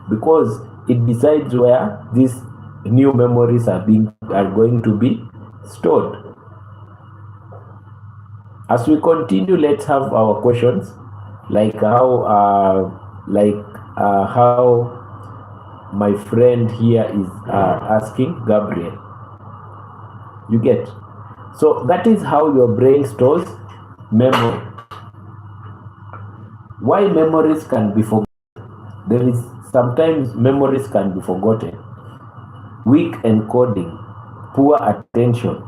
because it decides where these new memories are going to be stored. As we continue, let's have our questions, like how my friend here is asking Gabriel. You get? So that is how your brain stores memory. Why memories can be forgotten? There is sometimes memories can be forgotten. Weak encoding, poor attention,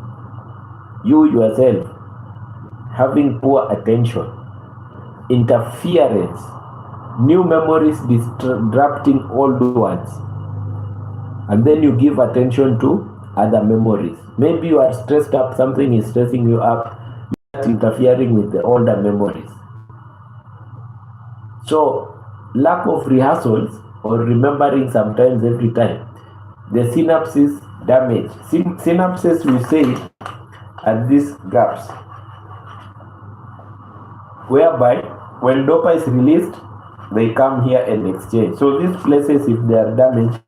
you yourself having poor attention, interference, new memories disrupting old ones, and then you give attention to other memories. Maybe you are stressed up, something is stressing you up, you are interfering with the older memories. So lack of rehearsals or remembering sometimes every time, the synapses damage. Synapses, we say, are these gaps whereby when dopamine is released, they come here and exchange. So these places, if they are damaged,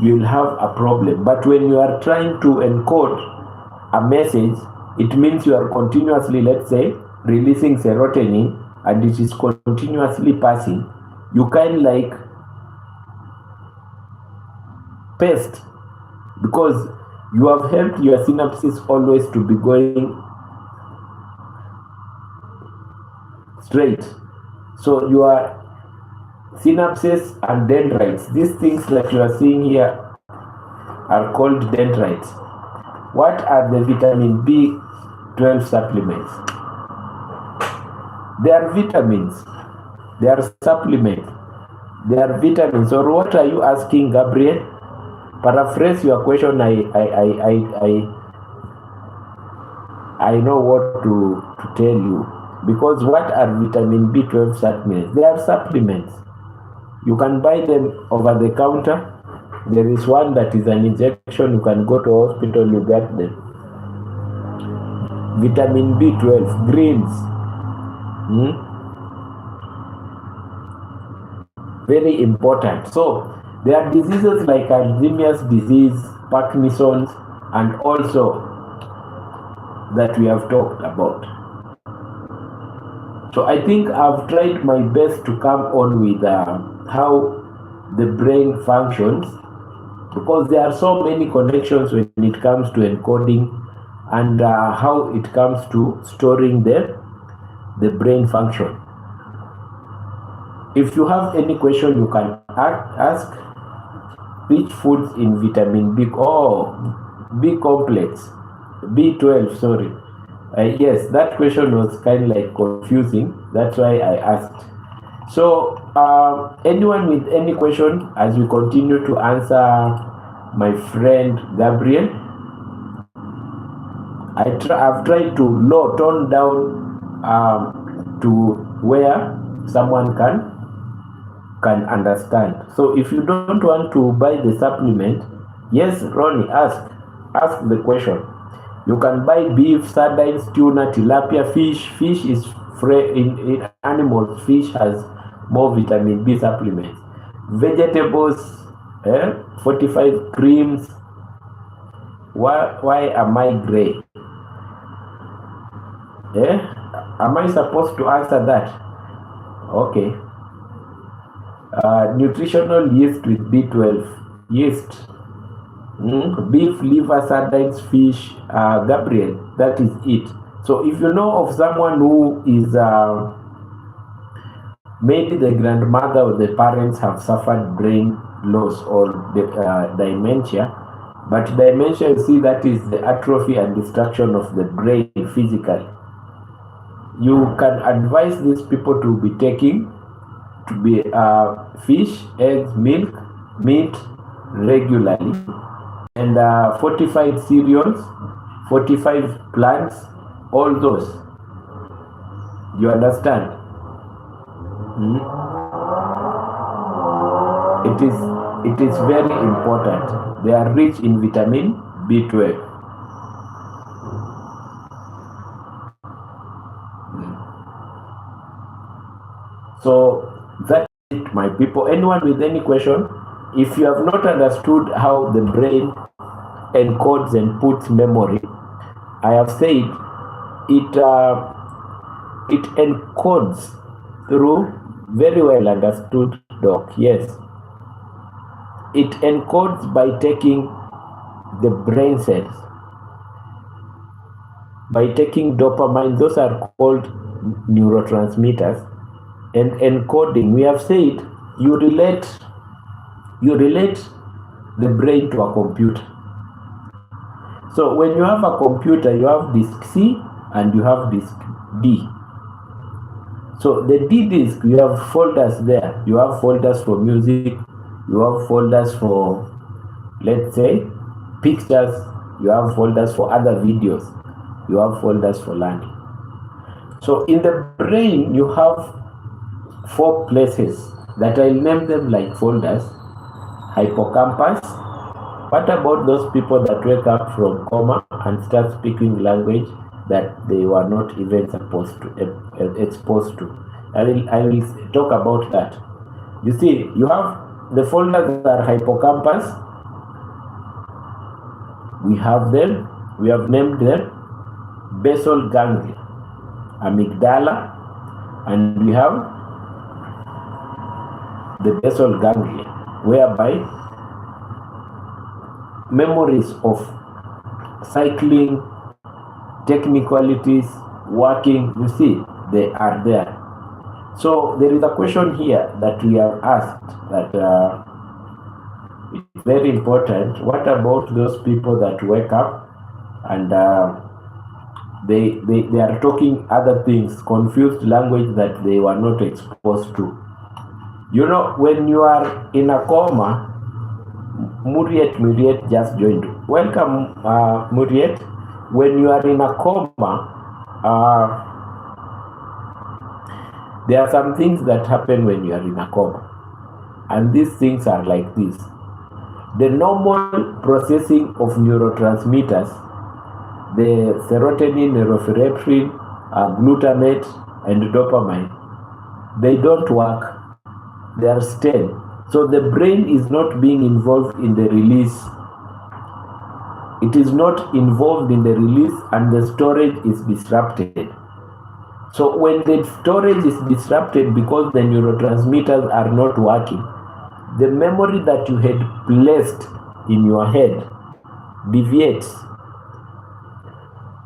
you will have a problem. But when you are trying to encode a message, it means you are continuously, let's say, releasing serotonin, and it is continuously passing. You can like paste, because you have helped your synapses always to be going straight. So your synapses and dendrites, these things that you are seeing here are called dendrites. What are the vitamin B12 supplements? They are vitamins, they are supplements, they are vitamins. Or what are you asking, Gabriel? Paraphrase your question. I know what to tell you, because what are vitamin B12 supplements? They are supplements. You can buy them over the counter. There is one that is an injection. You can go to hospital, you get them. Vitamin B12, greens. Very important. So there are diseases like Alzheimer's disease, Parkinson's, and also that we have talked about. So I think I've tried my best to come on with how the brain functions, because there are so many connections when it comes to encoding and how it comes to storing the brain function. If you have any question, you can ask. Which foods in vitamin B? Oh, B complex, B12, sorry. Yes, that question was kind of like confusing. That's why I asked. So, anyone with any question as we continue to answer my friend Gabriel? I've tried to tone down to where someone can understand. So if you don't want to buy the supplement, yes, Ronnie, ask the question. You can buy beef, sardines, tuna, tilapia, fish. Fish is in animals. Fish has more vitamin B supplements. Vegetables, fortified creams. Why am I gray? Am I supposed to answer that? Okay. Nutritional yeast with B12. Yeast. Beef, liver, sardines, fish. Gabriel, that is it. So if you know of someone who is maybe the grandmother or the parents have suffered brain loss or dementia, but dementia, you see, that is the atrophy and destruction of the brain physically. You can advise these people to be taking fish, eggs, milk, meat regularly, and fortified cereals, fortified plants, all those. You understand? It is very important. They are rich in vitamin B12. So that's it, my people. Anyone with any question? If you have not understood how the brain encodes and puts memory, I have said it encodes through very well understood, Doc. Yes, it encodes by taking the brain cells, by taking dopamine. Those are called neurotransmitters. And encoding, we have said you relate the brain to a computer. So when you have a computer, you have disk C and you have disk D. So the D disk, you have folders there. You have folders for music, you have folders for, let's say, pictures, you have folders for other videos, you have folders for learning. So in the brain, you have 4 places that I'll name them like folders. Hippocampus. What about those people that wake up from coma and start speaking language that they were not even supposed to exposed to? I will talk about that. You see, you have the folders that are hippocampus. We have them. We have named them basal ganglia, amygdala, and we have the basal ganglia, whereby memories of cycling, technicalities, working, you see, they are there. So there is a question here that we have asked that it's very important. What about those people that wake up and they are talking other things, confused language that they were not exposed to? You know, when you are in a coma, Muriet just joined. Welcome, Muriet. When you are in a coma, there are some things that happen when you are in a coma. And these things are like this. The normal processing of neurotransmitters, the serotonin, norepinephrine, glutamate, and dopamine, they don't work. They are stale. So the brain is not being involved in the release. It is not involved in the release, and the storage is disrupted. So when the storage is disrupted because the neurotransmitters are not working, the memory that you had placed in your head deviates.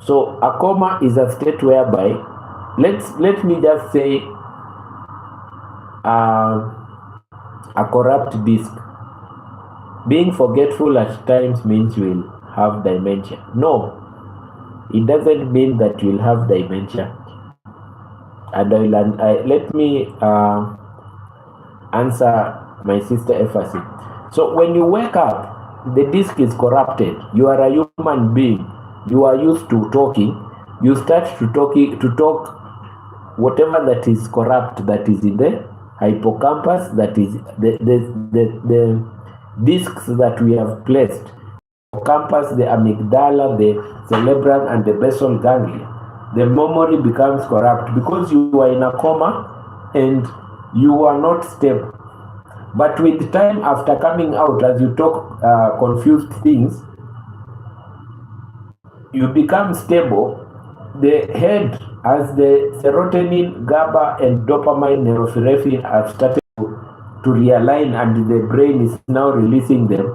So a coma is a state whereby, let me just say, a corrupt disk. Being forgetful at times means you will have dementia. No, it doesn't mean that you will have dementia. And let me answer my sister Ephasie. So when you wake up, the disk is corrupted. You are a human being. You are used to talking. You start to talk whatever that is corrupt, that is in the hippocampus, that is the discs that we have placed. Hippocampus, the amygdala, the cerebrum, and the basal ganglia. The memory becomes corrupt because you are in a coma and you are not stable. But with time, after coming out, as you talk confused things, you become stable. The head, as the serotonin, GABA, and dopamine, norepinephrine have started to realign, and the brain is now releasing them,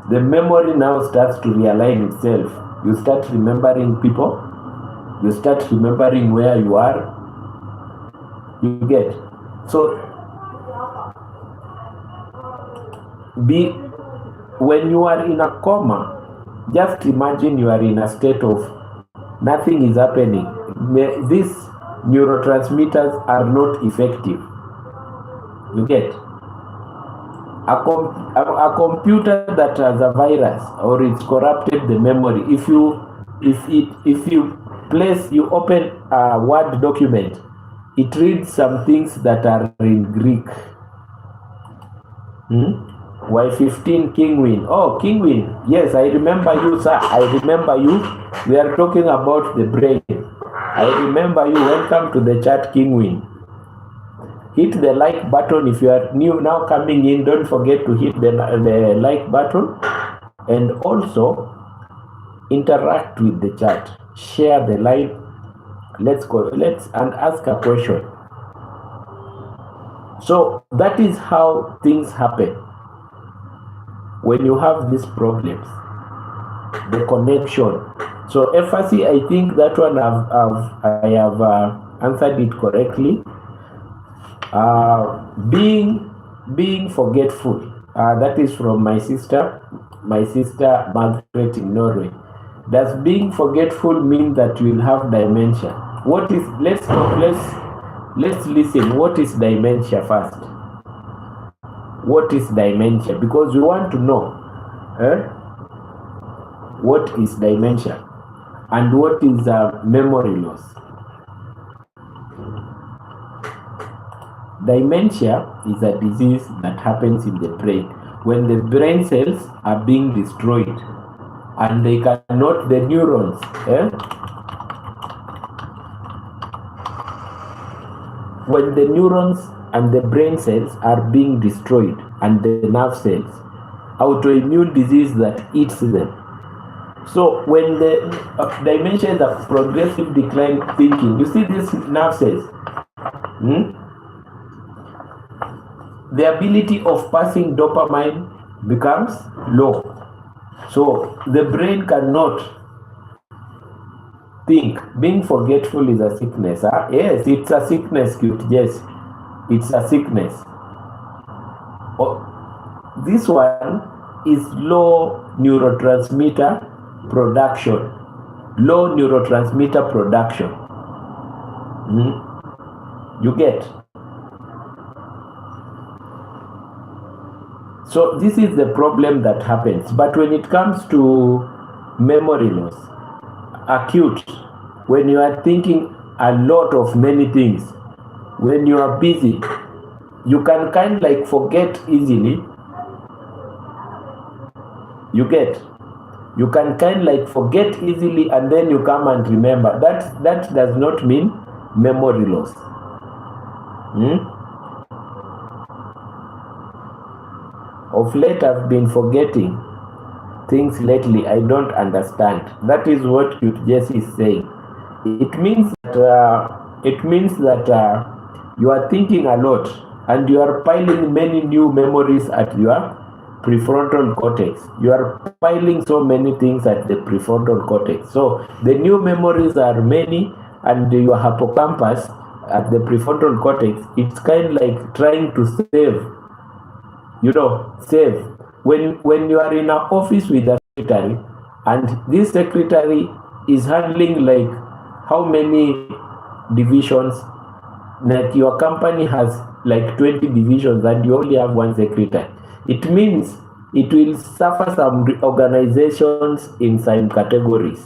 the memory now starts to realign itself. You start remembering people. You start remembering where you are. You get. So, when you are in a coma, just imagine you are in a state of nothing is happening. These neurotransmitters are not effective. You get. A computer that has a virus or it's corrupted the memory. If you open a Word document, it reads some things that are in Greek. Y15 Kingwin. Oh, Kingwin. Yes, I remember you, sir. I remember you. We are talking about the brain. I remember you. Welcome to the chat, Kingwin. Hit the like button if you are new now coming in. Don't forget to hit the like button, and also interact with the chat. Share the live. Let's ask a question. So that is how things happen when you have these problems. The connection. So Ephasie, I think that one I have answered it correctly. Being forgetful. That is from my sister Margaret in Norway. Does being forgetful mean that you will have dementia? What is? Let's listen. What is dementia first? What is dementia? Because we want to know what is dementia and what is memory loss. Dementia is a disease that happens in the brain when the brain cells are being destroyed and they cannot, the neurons, when the neurons and the brain cells are being destroyed and the nerve cells, autoimmune disease that eats them. So when the dementia is a progressive decline thinking, you see these nerve cells, the ability of passing dopamine becomes low. So the brain cannot think. Being forgetful is a sickness. Yes, it's a sickness, cute. Yes, it's a sickness. This one is low neurotransmitter production. Low neurotransmitter production. You get. So this is the problem that happens. But when it comes to memory loss, acute, when you are thinking a lot of many things, when you are busy, you can kind of like forget easily. You get. You can kind of like forget easily and then you come and remember. That does not mean memory loss. Of late, I've been forgetting things lately. I don't understand. That is what Jesse is saying. It means that you are thinking a lot and you are piling many new memories at your prefrontal cortex. You are piling so many things at the prefrontal cortex. So the new memories are many, and your hippocampus at the prefrontal cortex, it's kind of like trying to save. Save. When you are in an office with a secretary, and this secretary is handling like how many divisions, like your company has like 20 divisions and you only have one secretary, it means it will suffer some reorganizations in some categories.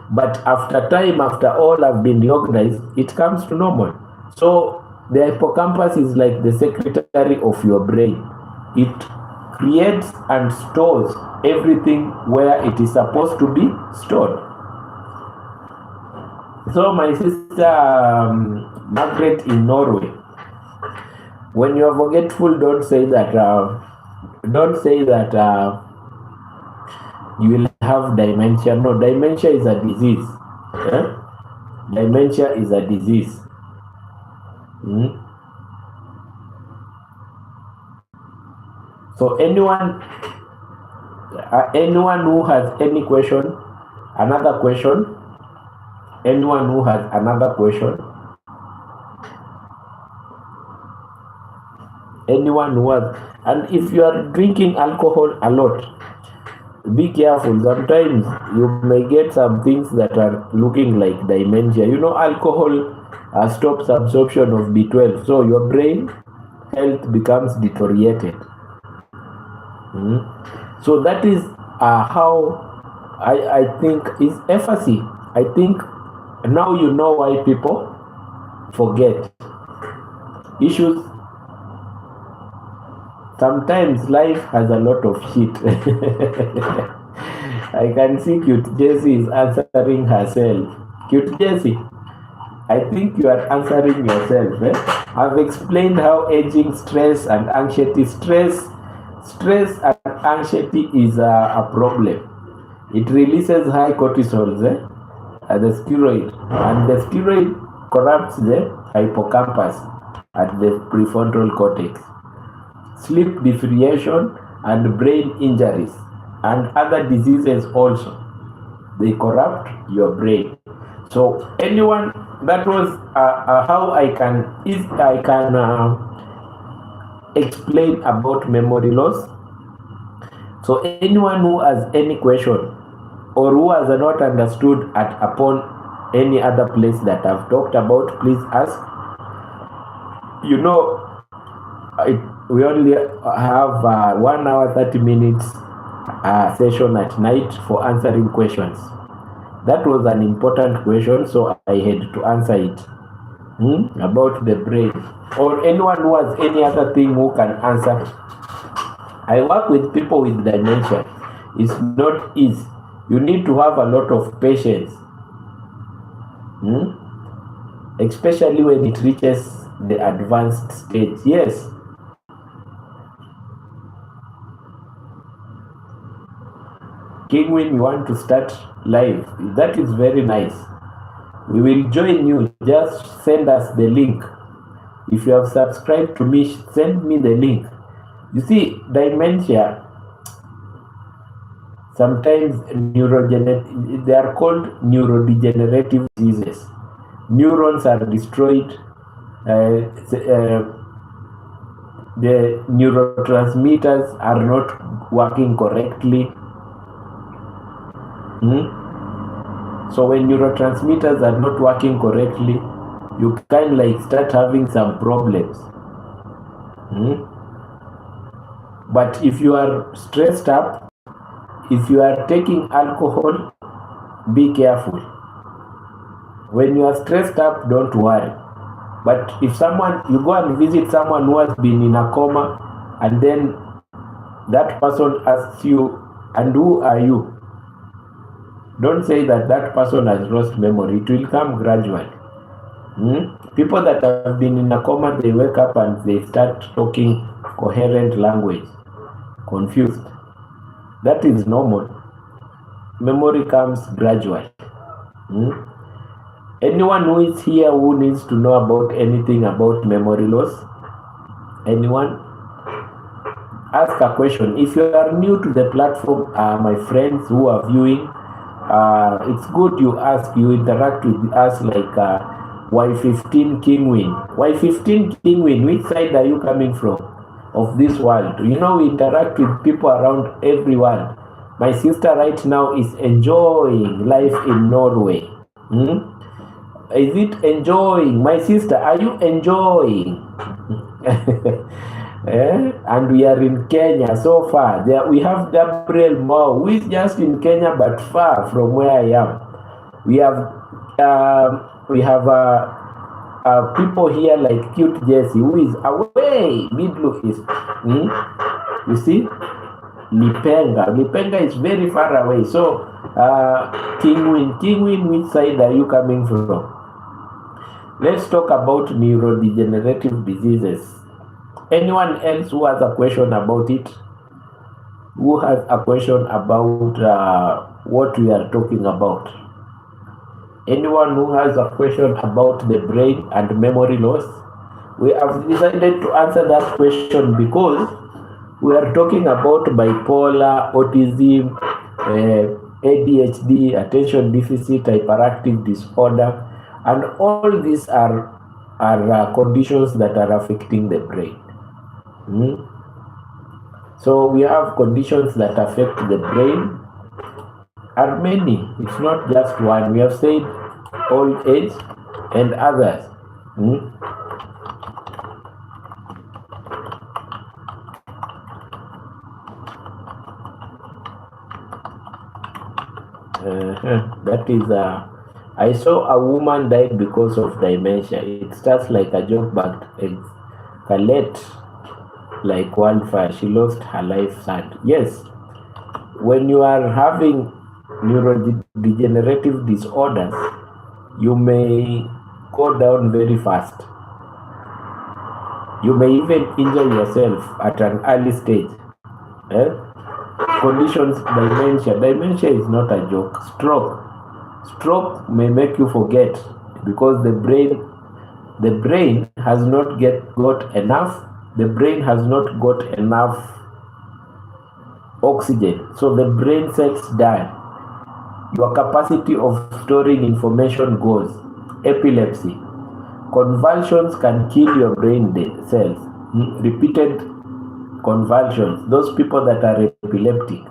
But after time, after all have been reorganized, it comes to normal. So the hippocampus is like the secretary of your brain. It creates and stores everything where it is supposed to be stored. So my sister Margaret in Norway, when you are forgetful, don't say that you will have dementia. No, dementia is a disease. Dementia is a disease. So anyone who has any question, another question, anyone who has another question, anyone who has, and if you are drinking alcohol a lot, be careful. Sometimes you may get some things that are looking like dementia. Alcohol stops absorption of B12, so your brain health becomes deteriorated. So that is how I think is efficacy. I think now you know why people forget issues. Sometimes life has a lot of shit. I can see Cute Jessie is answering herself. Cute Jessie, I think you are answering yourself. I've explained how aging, stress and anxiety, stress and anxiety is a problem. It releases high cortisol, the steroid, and the steroid corrupts the hippocampus at the prefrontal cortex. Sleep deprivation and brain injuries and other diseases also, they corrupt your brain. So anyone, that was how I can explain about memory loss. So anyone who has any question or who has not understood upon any other place that I've talked about, please ask. We only have 1 hour 30 minutes session at night for answering questions. That was an important question, so I had to answer it about the brain. Or anyone who has any other thing who can answer. I work with people with dementia. It's not easy. You need to have a lot of patience, especially when it reaches the advanced stage. Yes. Kingwin, you want to start live? That is very nice. We will join you. Just send us the link. If you have subscribed to me, send me the link. You see, dementia, sometimes they are called neurodegenerative diseases. Neurons are destroyed. The neurotransmitters are not working correctly. So when neurotransmitters are not working correctly, you kind of like start having some problems. But if you are stressed up, if you are taking alcohol, be careful. When you are stressed up, don't worry. But if you go and visit someone who has been in a coma, and then that person asks you, and who are you? Don't say that person has lost memory. It will come gradually. People that have been in a coma, they wake up and they start talking coherent language, confused. That is normal. Memory comes gradually. Anyone who is here who needs to know about anything about memory loss? Anyone? ask a question. If you are new to the platform, my friends who are viewing, it's good you ask, you interact with us like Y15 Kingwin. Y15 Kingwin, which side are you coming from of this world? You know, we interact with people around everyone. My sister right now is enjoying life in Norway. Is it enjoying? My sister, are you enjoying? And we are in Kenya so far. There we have Gabriel Mo, who is just in Kenya but far from where I am. We have people here like Cute Jesse, who is away Middle East. You see, Lipenga is very far away. So Kingwin, which side are you coming from? Let's talk about neurodegenerative diseases. Anyone else who has a question about it? Who has a question about what we are talking about? Anyone who has a question about the brain and memory loss? We have decided to answer that question because we are talking about bipolar, autism, ADHD, attention deficit hyperactive disorder, and all these are conditions that are affecting the brain. So we have conditions that affect the brain are many. It's not just one. We have said old age and others. That is I saw a woman died because of dementia. It starts like a joke, but escalates like wildfire. She lost her life sad. Yes, when you are having neurodegenerative disorders, you may go down very fast. You may even injure yourself at an early stage. Conditions, dementia is not a joke. Stroke may make you forget because the brain has not got enough. The brain has not got enough oxygen, so the brain cells die. Your capacity of storing information goes. Epilepsy, convulsions can kill your brain cells. Repeated convulsions, those people that are epileptic.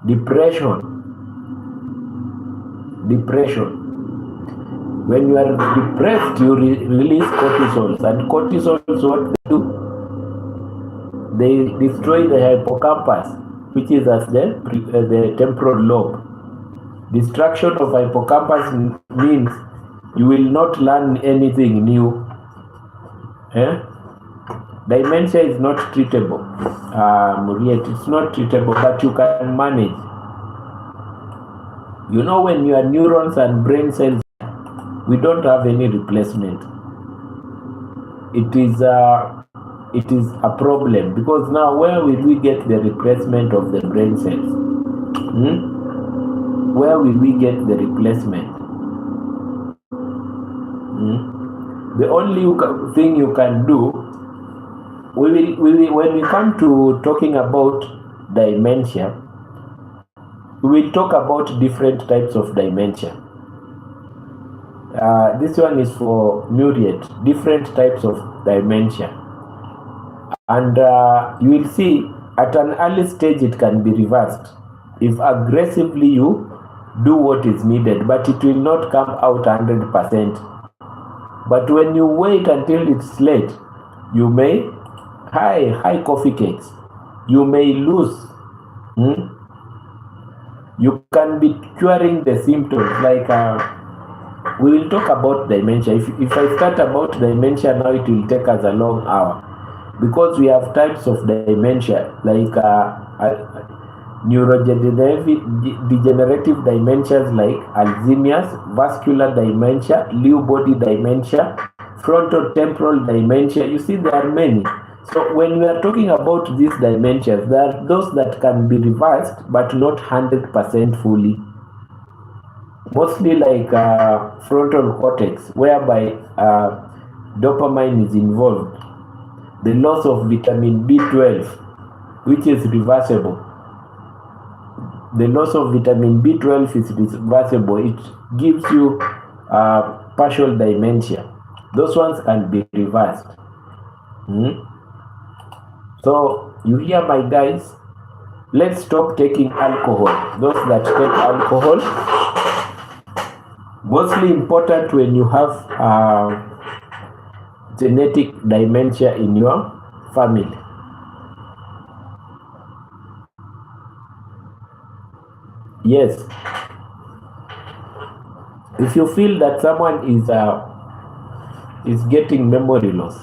Depression. When you are depressed, you release cortisols, and cortisols, what they do? They destroy the hippocampus, which is as the temporal lobe. Destruction of hippocampus means you will not learn anything new. Dementia is not treatable. It's not treatable, but you can manage. You know, when your neurons and brain cells, we don't have any replacement. It is a problem, because now where will we get the replacement of the brain cells? Where will we get the replacement? The only thing you can do, when we come to talking about dementia, we will talk about different types of dementia. This one is for myriad, different types of dementia. And you will see at an early stage it can be reversed if aggressively you do what is needed, but it will not come out 100%. But when you wait until it's late, you may high coffee cakes, you may lose. You can be curing the symptoms, like we will talk about dementia. If I start about dementia now, it will take us a long hour, because we have types of dementia, like neurodegenerative dementias like Alzheimer's, vascular dementia, Lewy body dementia, frontotemporal dementia. You see, there are many. So when we are talking about these dementias, there are those that can be reversed, but not 100% fully. Mostly like frontal cortex, whereby dopamine is involved. The loss of vitamin B12 which is reversible. The loss of vitamin B12 is reversible. It gives you partial dementia. Those ones can be reversed. So you hear, my guys, let's stop taking alcohol. Those that take alcohol, mostly important when you have genetic dementia in your family. Yes, if you feel that someone is getting memory loss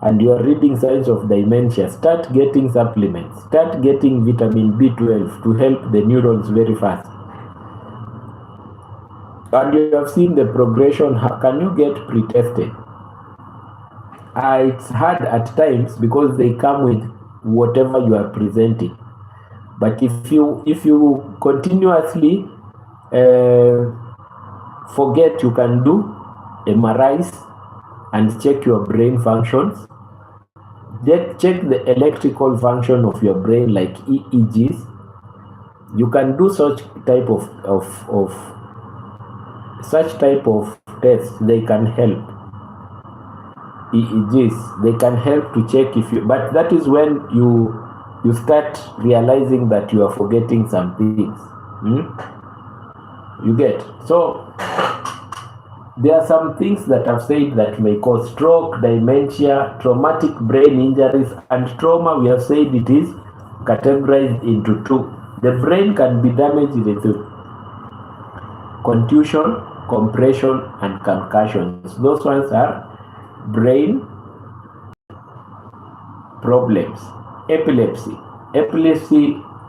and you are reading signs of dementia, start getting supplements, start getting vitamin B12 to help the neurons very fast. And you have seen the progression. How can you get pre-tested? It's hard at times because they come with whatever you are presenting. But if you continuously forget, you can do MRIs and check your brain functions. Check the electrical function of your brain, like EEGs. You can do such type of tests. They can help. EEGs, they can help to check if you, but that is when you start realizing that you are forgetting some things. You get? So there are some things that I've said that may cause stroke, dementia, traumatic brain injuries, and trauma. We have said it is categorized into two. The brain can be damaged into contusion, compression, and concussions. Those ones are brain problems. Epilepsy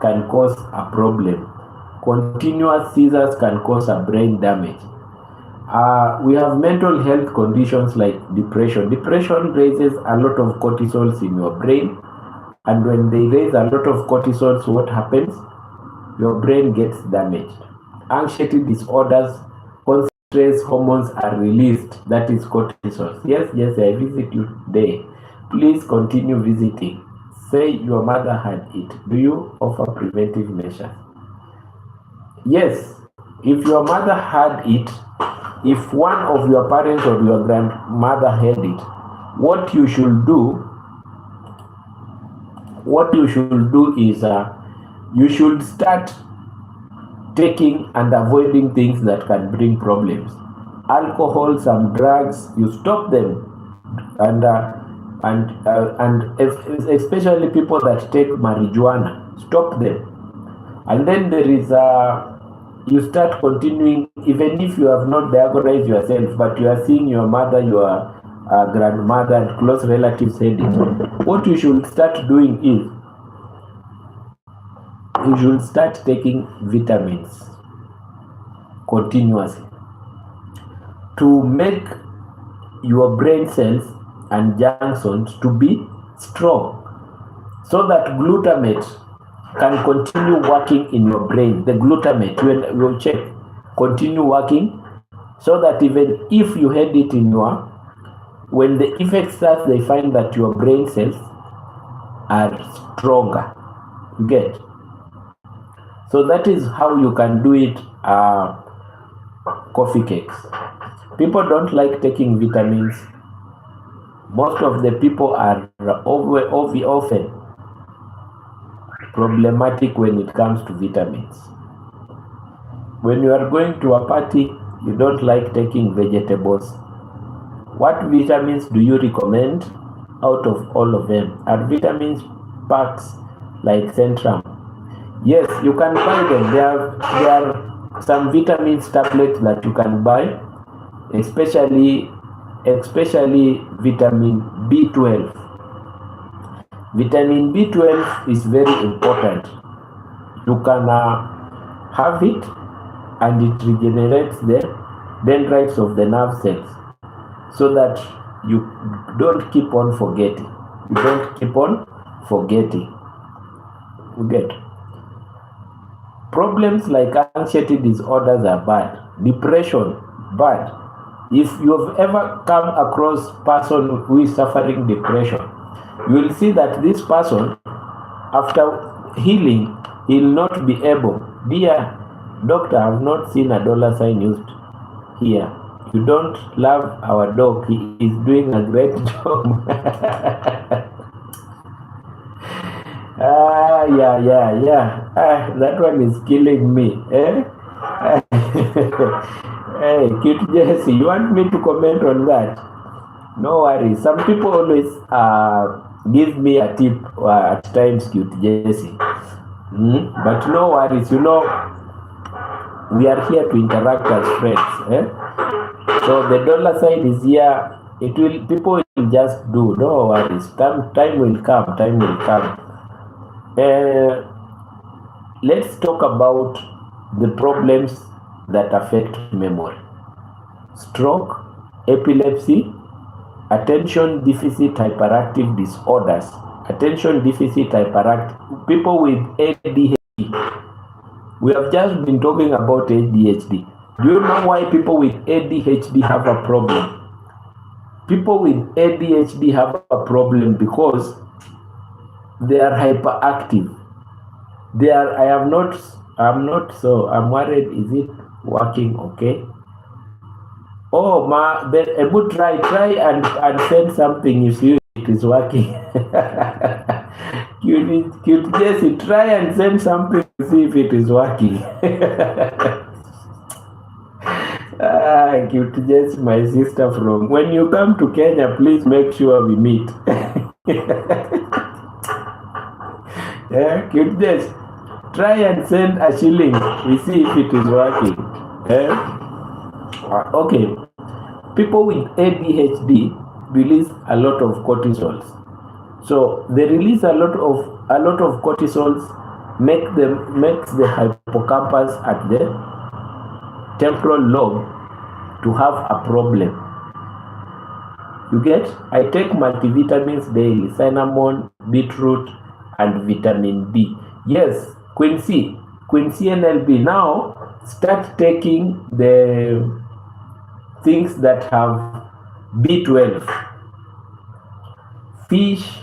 can cause a problem. Continuous seizures can cause a brain damage. We have mental health conditions like depression. Depression raises a lot of cortisols in your brain, and when they raise a lot of cortisols, what happens? Your brain gets damaged. Anxiety disorders, stress hormones are released, that is cortisol. Yes, I visit you today. Please continue visiting. Say your mother had it. Do you offer preventive measures? Yes, if your mother had it, if one of your parents or your grandmother had it, what you should do is you should start taking and avoiding things that can bring problems. Alcohol, some drugs, you stop them, and especially people that take marijuana, stop them. And then there is you start continuing, even if you have not diagnosed yourself, but you are seeing your mother, your grandmother, and close relatives had it. What you should start doing is you should start taking vitamins continuously to make your brain cells and junctions to be strong, so that glutamate can continue working in your brain. The glutamate, we'll check, continue working, so that even if you had it in your, when the effect starts, they find that your brain cells are stronger. You get? So that is how you can do it. Coffee cakes. People don't like taking vitamins. Most of the people are often problematic when it comes to vitamins. When you are going to a party, you don't like taking vegetables. What vitamins do you recommend out of all of them? Are vitamins packs like Centrum? Yes, you can buy them. There are some vitamins tablets that you can buy, especially vitamin B12. Vitamin B12 is very important. You can have it, and it regenerates the dendrites of the nerve cells, so that you don't keep on forgetting. You get? Problems like anxiety disorders are bad. Depression, bad. If you've ever come across a person who is suffering depression, you will see that this person after healing, he'll not be able. Dear doctor, I've not seen a dollar sign used here. You don't love our dog. He is doing a great job. Yeah. That one is killing me. Eh? Hey, cute Jesse, you want me to comment on that? No worries. Some people always give me a tip at times, cute Jesse. But no worries. You know, we are here to interact as friends. Eh? So the dollar sign is here. People will just do. No worries. Time will come. Time will come. Let's talk about the problems that affect memory. Stroke, epilepsy, attention deficit hyperactive disorders, attention deficit hyperactive, people with ADHD. We have just been talking about ADHD. Do you know why people with ADHD have a problem? People with ADHD have a problem because they are hyperactive. I'm worried, is it working okay? Oh, then Ebu, try and send something if it is working. Cute Jesse, try and send something to see if it is working. Cute Jesse, my sister from, when you come to Kenya, please make sure we meet. Yeah, cute Jesse, try and send a shilling. We see if it is working. Okay. People with ADHD release a lot of cortisols. So they release a lot of cortisols, makes the hippocampus at the temporal lobe to have a problem. You get? I take multivitamins daily, cinnamon, beetroot, and vitamin D. Yes, Quincy NLB. Now start taking the things that have B12. Fish,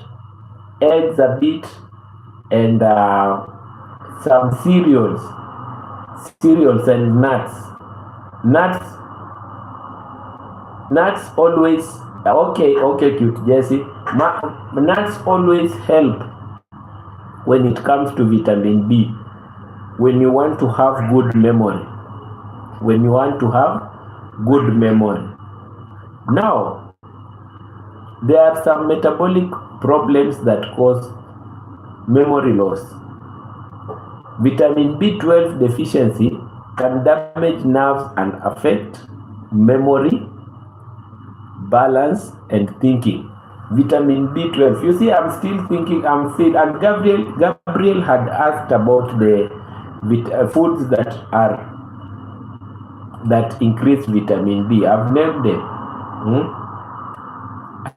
eggs a bit, and some cereals and nuts. Nuts always, okay, cute Jesse. Nuts always help when it comes to vitamin B. When you want to have good memory. Now, there are some metabolic problems that cause memory loss. Vitamin B12 deficiency can damage nerves and affect memory, balance, and thinking. Vitamin B12. You see, I'm still thinking, and Gabriel had asked about the foods that increase vitamin B. I've named them.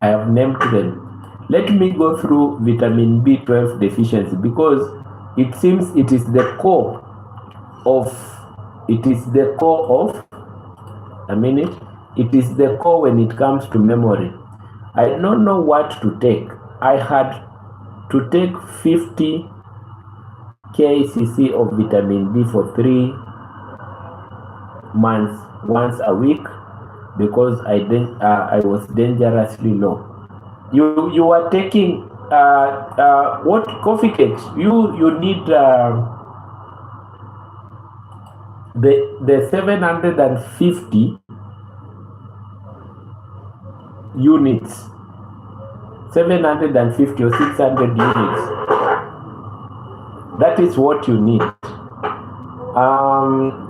I have named them. Let me go through vitamin B12 deficiency because it seems it is the core of when it comes to memory. I don't know what to take. I had to take 50 kcc of vitamin D for 3 months, once a week, because I was dangerously low. You are taking what coffee cakes? You need the 750 units, 750 or 600 units. That is what you need.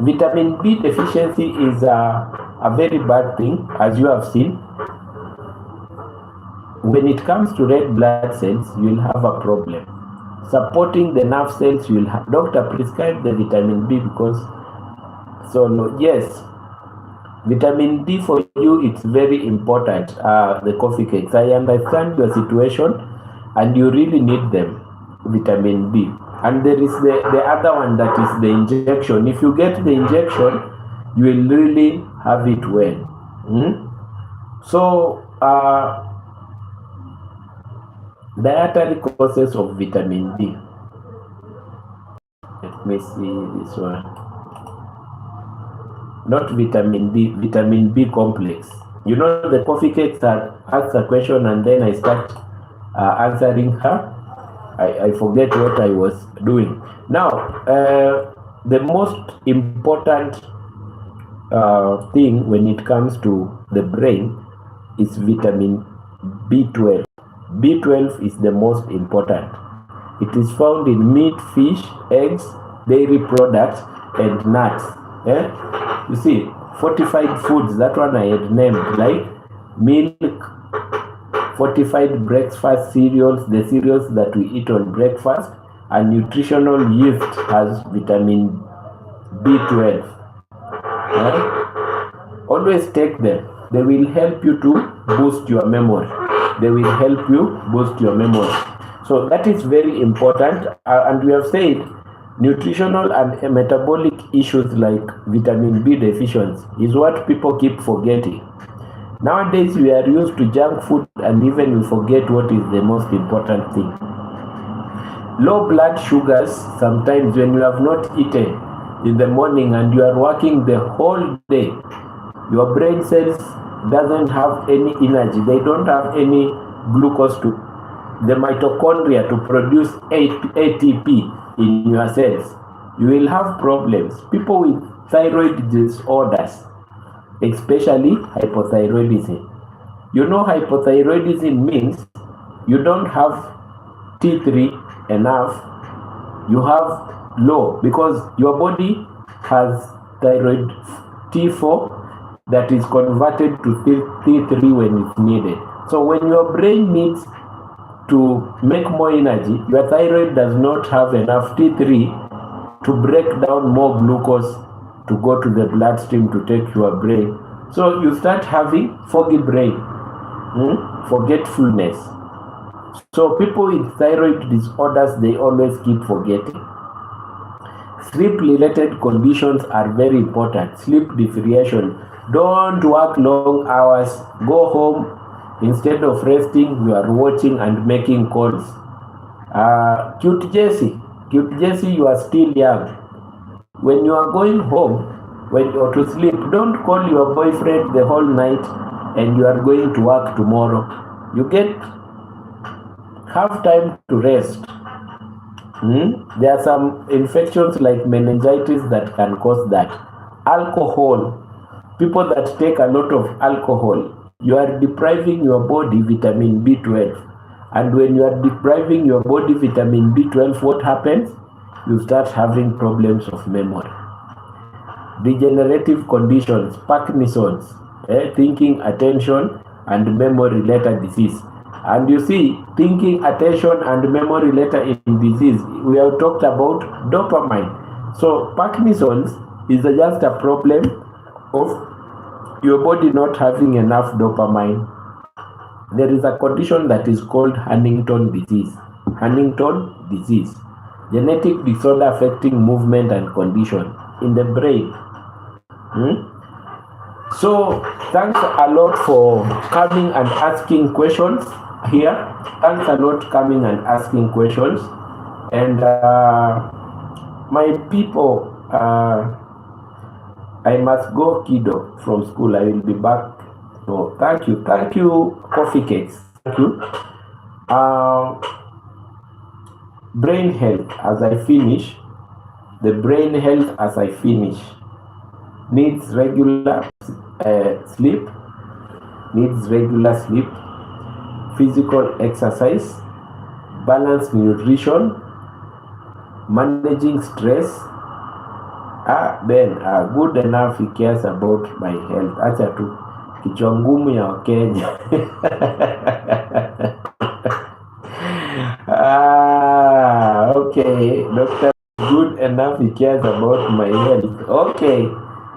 Vitamin B deficiency is a very bad thing, as you have seen. When it comes to red blood cells, you'll have a problem. Supporting the nerve cells, you'll have. Doctor, prescribe the vitamin B because. Yes, vitamin D for you, it's very important. The coffee cakes. I understand your situation, and you really need them. Vitamin B. And there is the other one, that is the injection. If you get the injection, you will really have it well. So, dietary causes of vitamin D. me see this one. Not vitamin D, vitamin B complex. You know, the coffee cakes asks a question and then I start answering her. I forget what I was doing. Now, the most important thing when it comes to the brain is vitamin B12. B12 is the most important. It is found in meat, fish, eggs, dairy products, and nuts. You see, fortified foods, that one I had named, like milk, fortified breakfast cereals, the cereals that we eat on breakfast, and nutritional yeast has vitamin B12. Always take them. They will help you to boost your memory. They will help you boost your memory. So that is very important. And we have said nutritional and metabolic issues like vitamin B deficiency is what people keep forgetting. Nowadays, we are used to junk food and even we forget what is the most important thing. Low blood sugars, sometimes when you have not eaten in the morning and you are working the whole day, your brain cells doesn't have any energy. They don't have any glucose to the mitochondria to produce ATP in your cells. You will have problems. People with thyroid disorders, especially hypothyroidism. You know, hypothyroidism means you don't have T3 enough, you have low because your body has thyroid T4 that is converted to T3 when it's needed. So when your brain needs to make more energy, your thyroid does not have enough T3 to break down more glucose to go to the bloodstream to take your brain. So you start having foggy brain, forgetfulness. So people with thyroid disorders, they always keep forgetting. Sleep-related conditions are very important. Sleep deprivation. Don't work long hours. Go home. Instead of resting, you are watching and making calls. Cute Jessie, you are still young. When you are going home, when you are to sleep, don't call your boyfriend the whole night and you are going to work tomorrow. You have time to rest. There are some infections like meningitis that can cause that. Alcohol. People that take a lot of alcohol, you are depriving your body vitamin B12. And when you are depriving your body vitamin B12, what happens? You start having problems of memory. Degenerative conditions, Parkinson's, thinking, attention, and memory-related disease. And you see, thinking, attention, and memory-related disease, we have talked about dopamine. So Parkinson's is just a problem of your body not having enough dopamine. There is a condition that is called Huntington disease. Huntington disease, genetic disorder affecting movement and condition in the brain. So thanks a lot for coming and asking questions here. Thanks a lot coming and asking questions. And my people, I must go, kiddo, from school. I will be back. So thank you, coffee cakes. Thank you. Brain health as I finish. The brain health as I finish needs regular sleep, physical exercise, balanced nutrition, managing stress. Good enough he cares about my health. Acha tu kichwa ngumu ya Wakenya. Okay, doctor, good enough he cares about my health.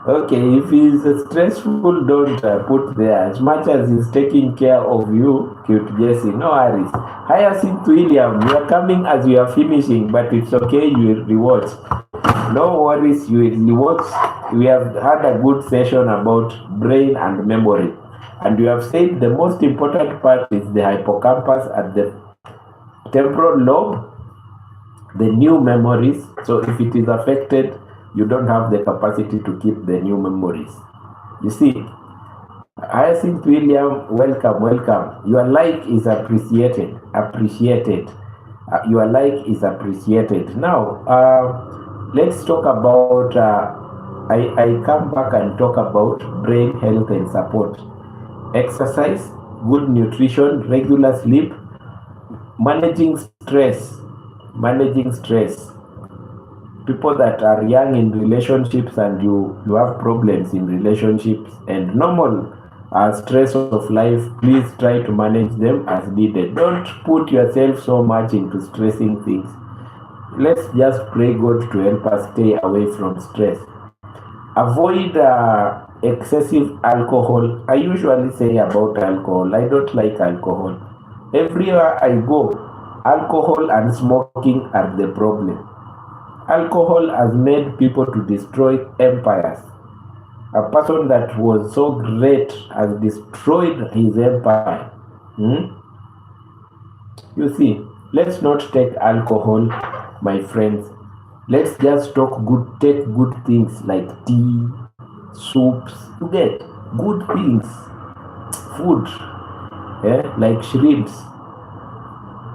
Okay, if he's stressful, don't put there. As much as he's taking care of you, cute Jessie, no worries. Hyacinth William, we are coming as we are finishing, but it's okay, you will reward. No worries, you will reward. We have had a good session about brain and memory. And we have said the most important part is the hippocampus at the temporal lobe, the new memories. So if it is affected, you don't have the capacity to keep the new memories. You see, Hyacinth William, welcome, welcome. Your like is appreciated, appreciated. Your like is appreciated. Now, let's talk about. I come back and talk about brain health and support. Exercise, good nutrition, regular sleep, managing stress. Managing stress. People that are young in relationships and you have problems in relationships and normal stress of life, please try to manage them as needed. Don't put yourself so much into stressing things. Let's just pray God to help us stay away from stress. Avoid excessive alcohol. I usually say about alcohol, I don't like alcohol. Everywhere I go, alcohol and smoking are the problem. Alcohol has made people to destroy empires. A person that was so great has destroyed his empire. You see, let's not take alcohol, my friends. Let's just take good things like tea, soups, to get good things, food, like shrimps.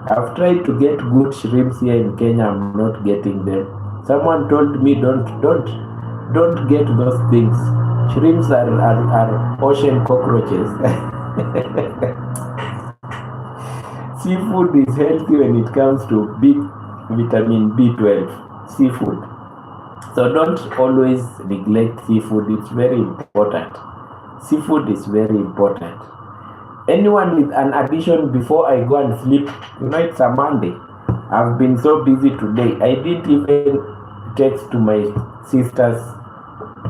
I've tried to get good shrimps here in Kenya. I'm not getting them. Someone told me don't get those things. Shrimps are ocean cockroaches. Seafood is healthy when it comes to vitamin B12. Seafood. So don't always neglect seafood. It's very important. Seafood is very important. Anyone with an addiction before I go and sleep, it's a Monday. I've been so busy today. I didn't even text to my sister's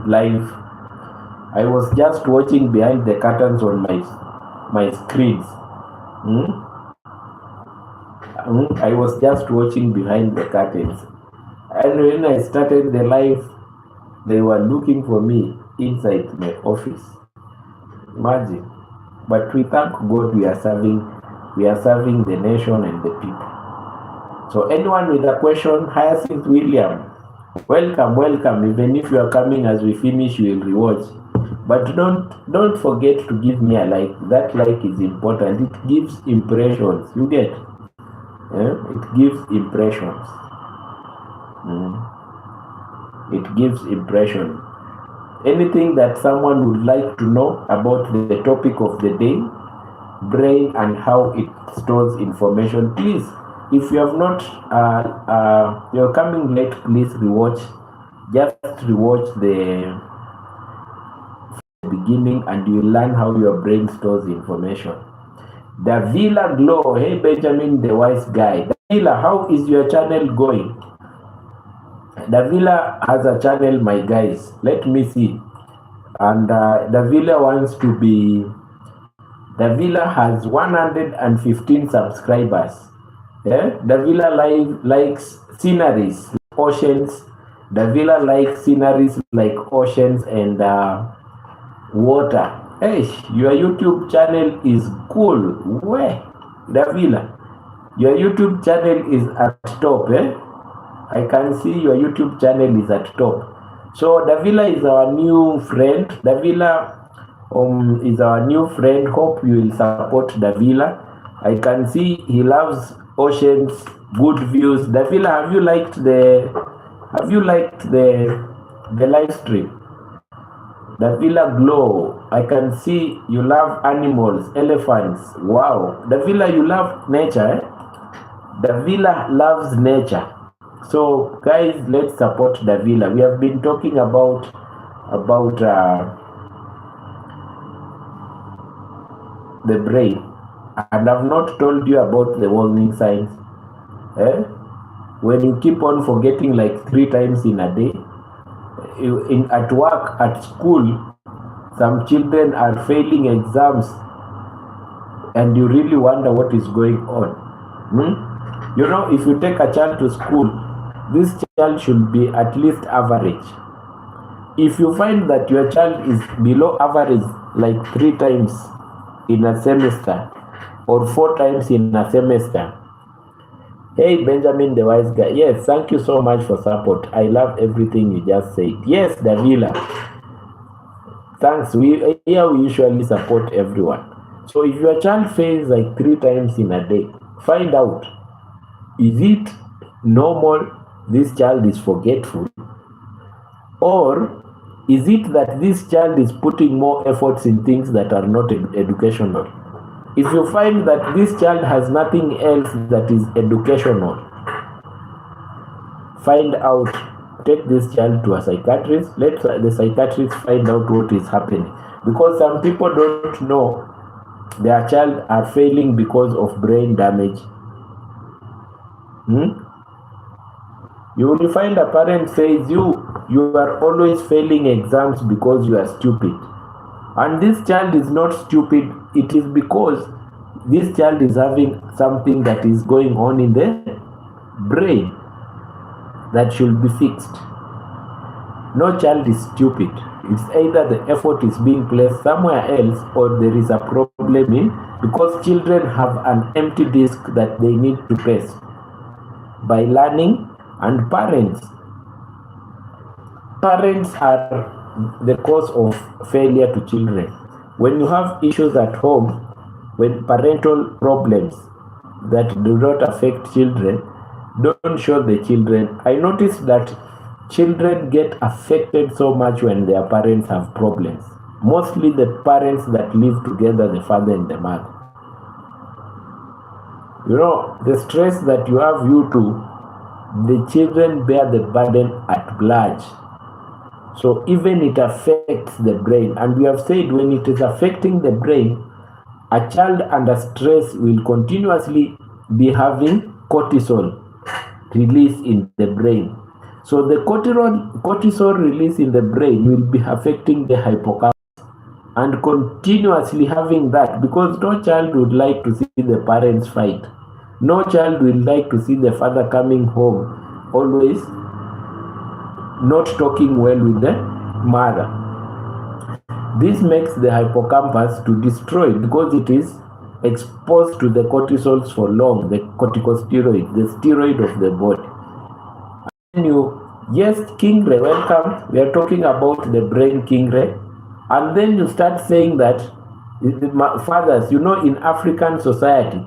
live. I was just watching behind the curtains on my screens. I was just watching behind the curtains. And when I started the live, they were looking for me inside my office. Imagine. But we thank God we are serving the nation and the people. So anyone with a question, Hyacinth William, welcome. Even if you are coming as we finish, you will rewatch. But don't forget to give me a like. That like is important. It gives impressions. You get? It gives impressions. It gives impression. Anything that someone would like to know about the topic of the day, brain and how it stores information, please, if you have not, you're coming late, please rewatch. Just rewatch the beginning and you learn how your brain stores information. Davila Glow, hey Benjamin, the wise guy. Davila, how is your channel going? Davila has a channel, my guys. Let me see. And Davila has 115 subscribers. Davila likes sceneries, oceans. Davila likes sceneries like oceans and water. Hey, your YouTube channel is cool. Where? Davila, your YouTube channel is at top, I can see your YouTube channel is at top. So Davila is our new friend. Davila is our new friend. Hope you will support Davila. I can see he loves oceans, good views. Davila, have you liked the live stream? Davila Glow, I can see you love animals, elephants. Wow. Davila, you love nature, Davila loves nature. So guys, let's support Davila. We have been talking about the brain, and I've not told you about the warning signs. When you keep on forgetting like 3 times in a day, at work, at school, some children are failing exams, and you really wonder what is going on. If you take a child to school, this child should be at least average. If you find that your child is below average like 3 times in a semester or 4 times in a semester, Hey, Benjamin the wise guy. Yes, thank you so much for support. I love everything you just said. Yes, Davila. Thanks. We usually support everyone. So if your child fails like 3 times in a day, find out, is it normal this child is forgetful, or is it that this child is putting more efforts in things that are not educational? If you find that this child has nothing else that is educational, find out, take this child to a psychiatrist, let the psychiatrist find out what is happening. Because some people don't know their child are failing because of brain damage. You will find a parent says you are always failing exams because you are stupid. And this child is not stupid, it is because this child is having something that is going on in the brain that should be fixed. No child is stupid. It's either the effort is being placed somewhere else or there is a problem in, because children have an empty disk that they need to paste by learning, and parents are the cause of failure to children. When you have issues at home, when parental problems that do not affect children, don't show the children. I noticed that children get affected so much when their parents have problems. Mostly the parents that live together, the father and the mother. You know, the stress that you have, you two, the children bear the burden at large. So even it affects the brain. And we have said when it is affecting the brain, a child under stress will continuously be having cortisol release in the brain. So the cortisol release in the brain will be affecting the hippocampus, and continuously having that, because no child would like to see the parents fight. No child will like to see the father coming home always not talking well with the mother. This makes the hippocampus to destroy because it is exposed to the cortisols for long, the corticosteroid, the steroid of the body. Yes, Kingre, welcome. We are talking about the brain, Kingre. And then you start saying that fathers, you know, in African society,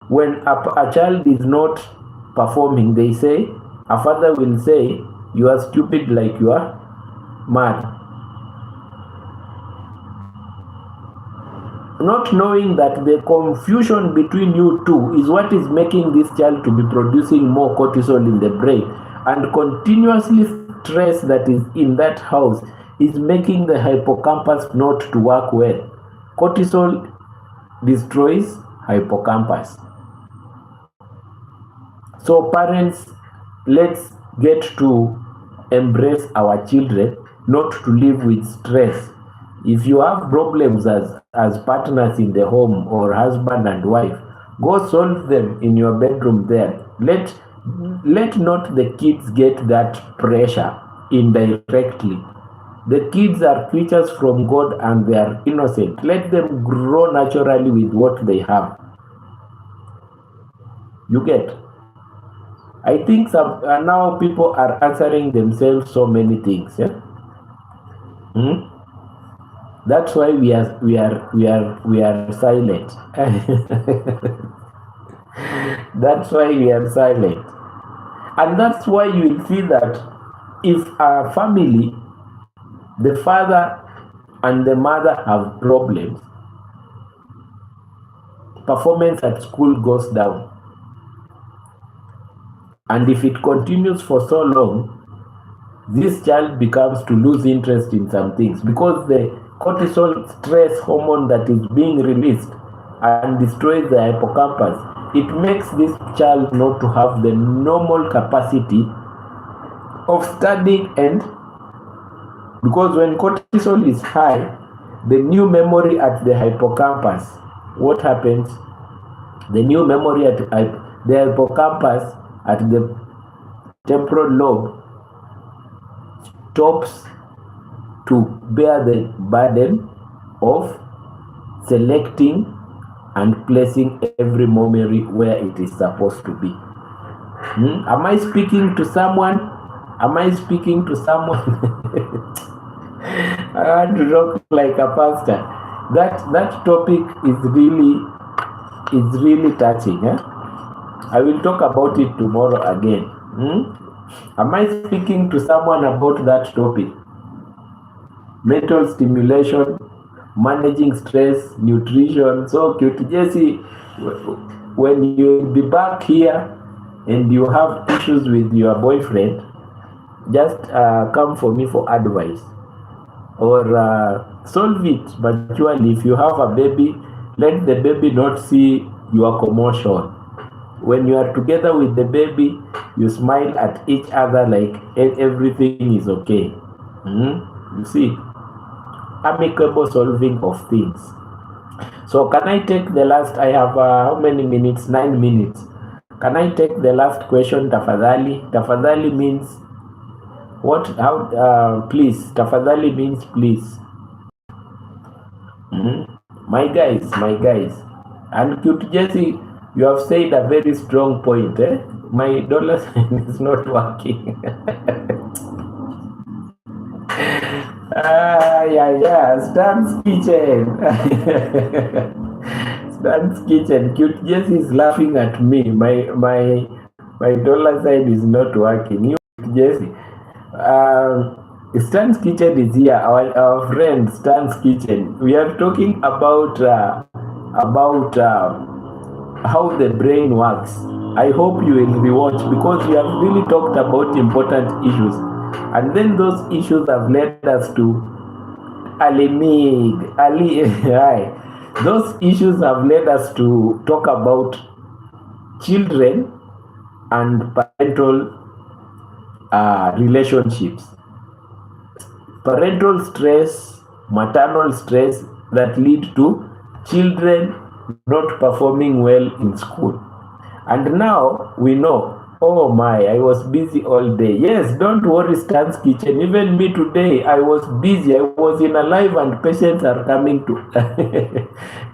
when a child is not performing, they say, a father will say, you are stupid like you are mad. Not knowing that the confusion between you two is what is making this child to be producing more cortisol in the brain, and continuously stress that is in that house is making the hippocampus not to work well. Cortisol destroys hippocampus. So parents, let's get to embrace our children, not to live with stress. If you have problems as partners in the home, or husband and wife, go solve them in your bedroom there. Let not the kids get that pressure indirectly. The kids are creatures from God and they are innocent. Let them grow naturally with what they have. You get? I think now people are answering themselves so many things. Yeah? That's why we are silent. That's why we are silent. And that's why you will see that if a family, the father and the mother have problems, performance at school goes down. And if it continues for so long, this child becomes to lose interest in some things, because the cortisol stress hormone that is being released and destroys the hippocampus, it makes this child not to have the normal capacity of studying. And because when cortisol is high, the new memory at the hippocampus, what happens? The new memory at the hippocampus at the temporal lobe stops to bear the burden of selecting and placing every memory where it is supposed to be. Am I speaking to someone? Am I speaking to someone? I want to talk like a pastor. That topic is really touching. I will talk about it tomorrow again. Am I speaking to someone about that topic? Mental stimulation, managing stress, nutrition. So, Cute Jesse, when you be back here and you have issues with your boyfriend, just come for me for advice, or solve it maturely. If you have a baby, let the baby not see your commotion. When you are together with the baby, you smile at each other like everything is okay. You see, amicable solving of things. So can I take the last? I have how many minutes? 9 minutes. Can I take the last question? Tafadhali. Tafadhali means what? How? Please. Tafadhali means please. My guys. And Cute Jesse, you have said a very strong point. My dollar sign is not working. Stan's kitchen. Stan's kitchen. Cute Jesse is laughing at me. My dollar sign is not working. You, Jesse. Stan's kitchen is here. Our friend Stan's kitchen. We are talking about how the brain works. I hope you will rewatch, because we have really talked about important issues, and then those issues have led us to those issues have led us to talk about children and parental relationships, parental stress, maternal stress that lead to children not performing well in school. And now we know, oh my, I was busy all day. Yes, don't worry, Stan's kitchen. Even me today, I was busy. I was in a live and patients are coming to.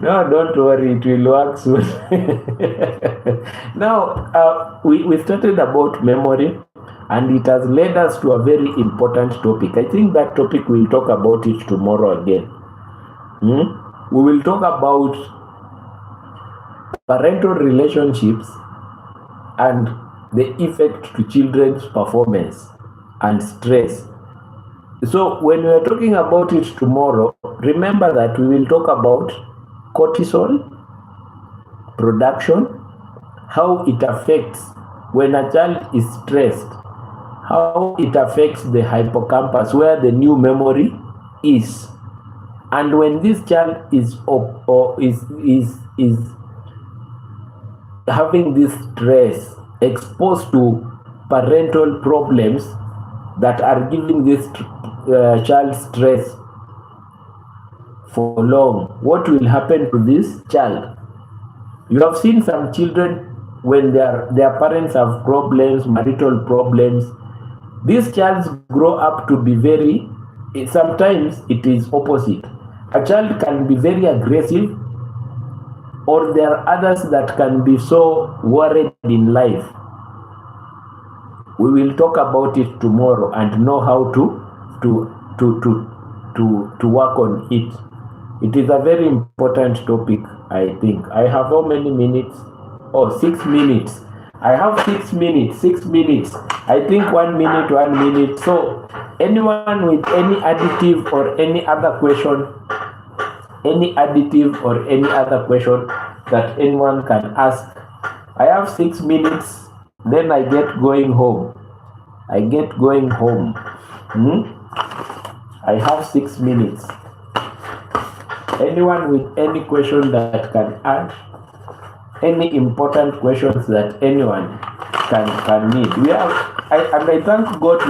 No, don't worry, it will work soon. Now, we started about memory, and it has led us to a very important topic. I think that topic we'll talk about it tomorrow again. We will talk about parental relationships and the effect to children's performance and stress. So when we are talking about it tomorrow, remember that we will talk about cortisol production, how it affects when a child is stressed, how it affects the hippocampus where the new memory is. And when this child is having this stress, exposed to parental problems that are giving this child stress for long, what will happen to this child? You have seen some children, when their parents have problems, marital problems, these childs grow up to be very, sometimes it is opposite. A child can be very aggressive, or there are others that can be so worried in life. We will talk about it tomorrow and know how to work on it. It is a very important topic, I think. I have how many minutes? Oh, 6 minutes. I have 6 minutes. 6 minutes. I think 1 minute, 1 minute. So anyone with any additive or any other question, that anyone can ask. I have 6 minutes, then I get going home. I have 6 minutes. Anyone with any question that can add, any important questions that anyone can need. I thank God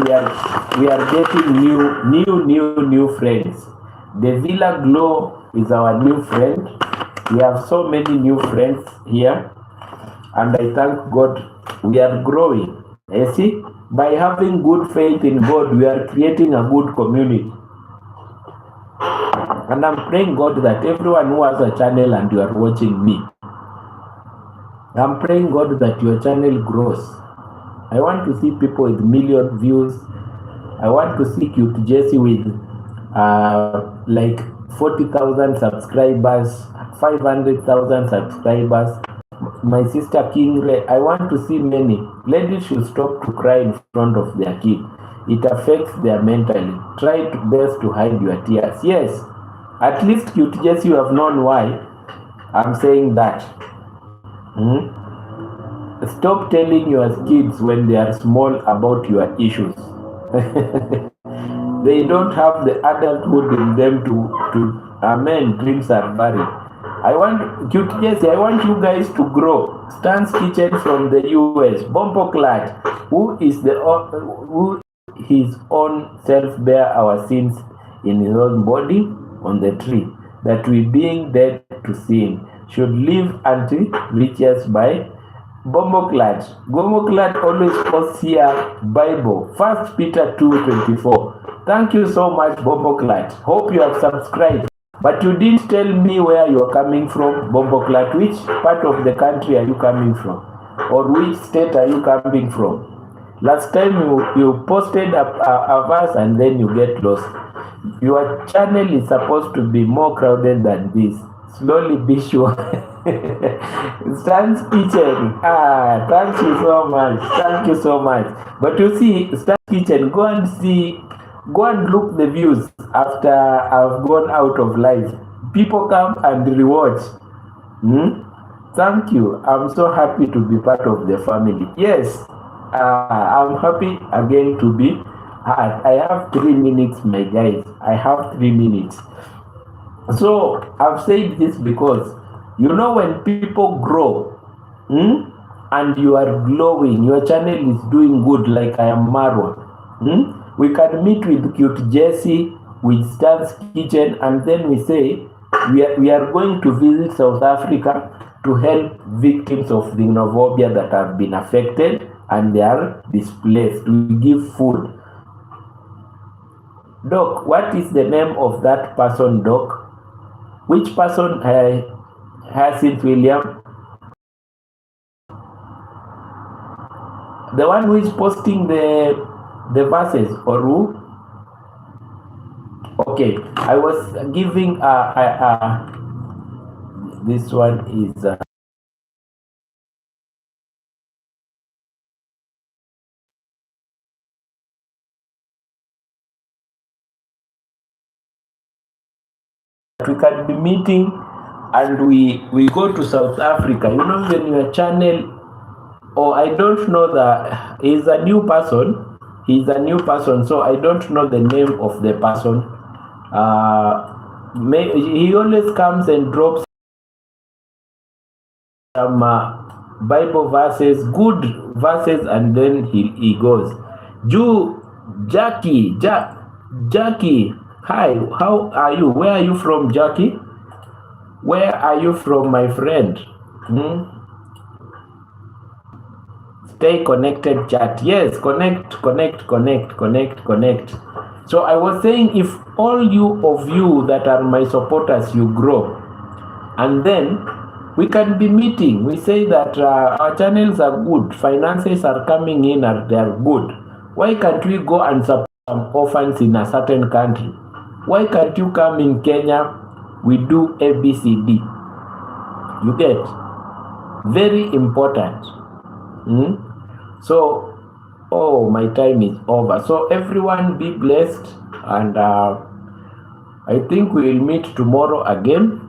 we are getting new friends. The Villa Glow is our new friend. We have so many new friends here, and I thank God we are growing. You see, by having good faith in God, we are creating a good community. And I'm praying God that everyone who has a channel and you are watching me, I'm praying God that your channel grows. I want to see people with million views. I want to see Cute Jesse with like 40,000 subscribers, 500,000 subscribers. My sister King Ray, I want to see many. Ladies should stop to cry in front of their kid. It affects their mentally. Try to best to hide your tears. Yes, at least Cute Jesse, you have known why I'm saying that. Stop telling your kids when they are small about your issues. They don't have the adulthood in them to amen, dreams are buried. I want Cute Jesse, I want you guys to grow. Stan's Kitchen from the US, Bombo Clad, who his own self bear our sins in his own body on the tree, that we being dead to sin should live until reaches by Bomoclad. Bomoclad always posts here Bible, 1 Peter 2:24. Thank you so much, Bomoclad. Hope you have subscribed. But you didn't tell me where you are coming from, Bomoclad. Which part of the country are you coming from? Or which state are you coming from? Last time you posted a verse and then you get lost. Your channel is supposed to be more crowded than this. Slowly be sure. Stan's Kitchen. Thank you so much. Thank you so much. But you see, Stan's Kitchen, go and look the views after I've gone out of live. People come and rewatch. Thank you. I'm so happy to be part of the family. Yes, I'm happy again to be. I have 3 minutes, my guys. I have 3 minutes. So I've said this because you know when people grow and you are glowing, your channel is doing good, like I am Marwan. We can meet with Cute Jesse, with Stan's Kitchen, and then we say we are going to visit South Africa to help victims of xenophobia that have been affected and they are displaced. We give food. Doc, what is the name of that person, Doc? Which person has it, William? The one who is posting the verses, or who? Okay, I was giving this one is we can be meeting and we go to South Africa. You know, when your channel, I don't know that he's a new person. He's a new person, so I don't know the name of the person. He always comes and drops some Bible verses, good verses, and then he goes. Jackie, hi, how are you? Where are you from, Jackie? Where are you from, my friend? Stay connected, chat. Yes, connect. So I was saying, if all of you that are my supporters, you grow, and then we can be meeting. We say that our channels are good, finances are coming in and they are good. Why can't we go and support some orphans in a certain country? Why can't you come in Kenya? We do ABCD. You get? Very important. So, my time is over. So everyone be blessed, and I think we will meet tomorrow again.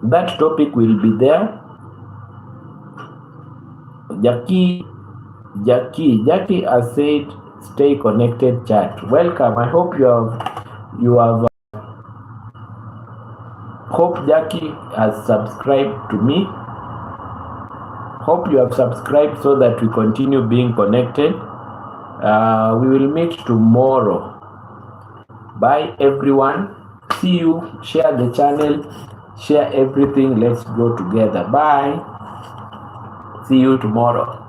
That topic will be there. Jackie has said, stay connected, chat. Welcome. I hope you have hope Jackie has subscribed to me. Hope you have subscribed so that we continue being connected. We will meet tomorrow. Bye everyone. See you. Share the channel. Share everything. Let's go together. Bye. See you tomorrow.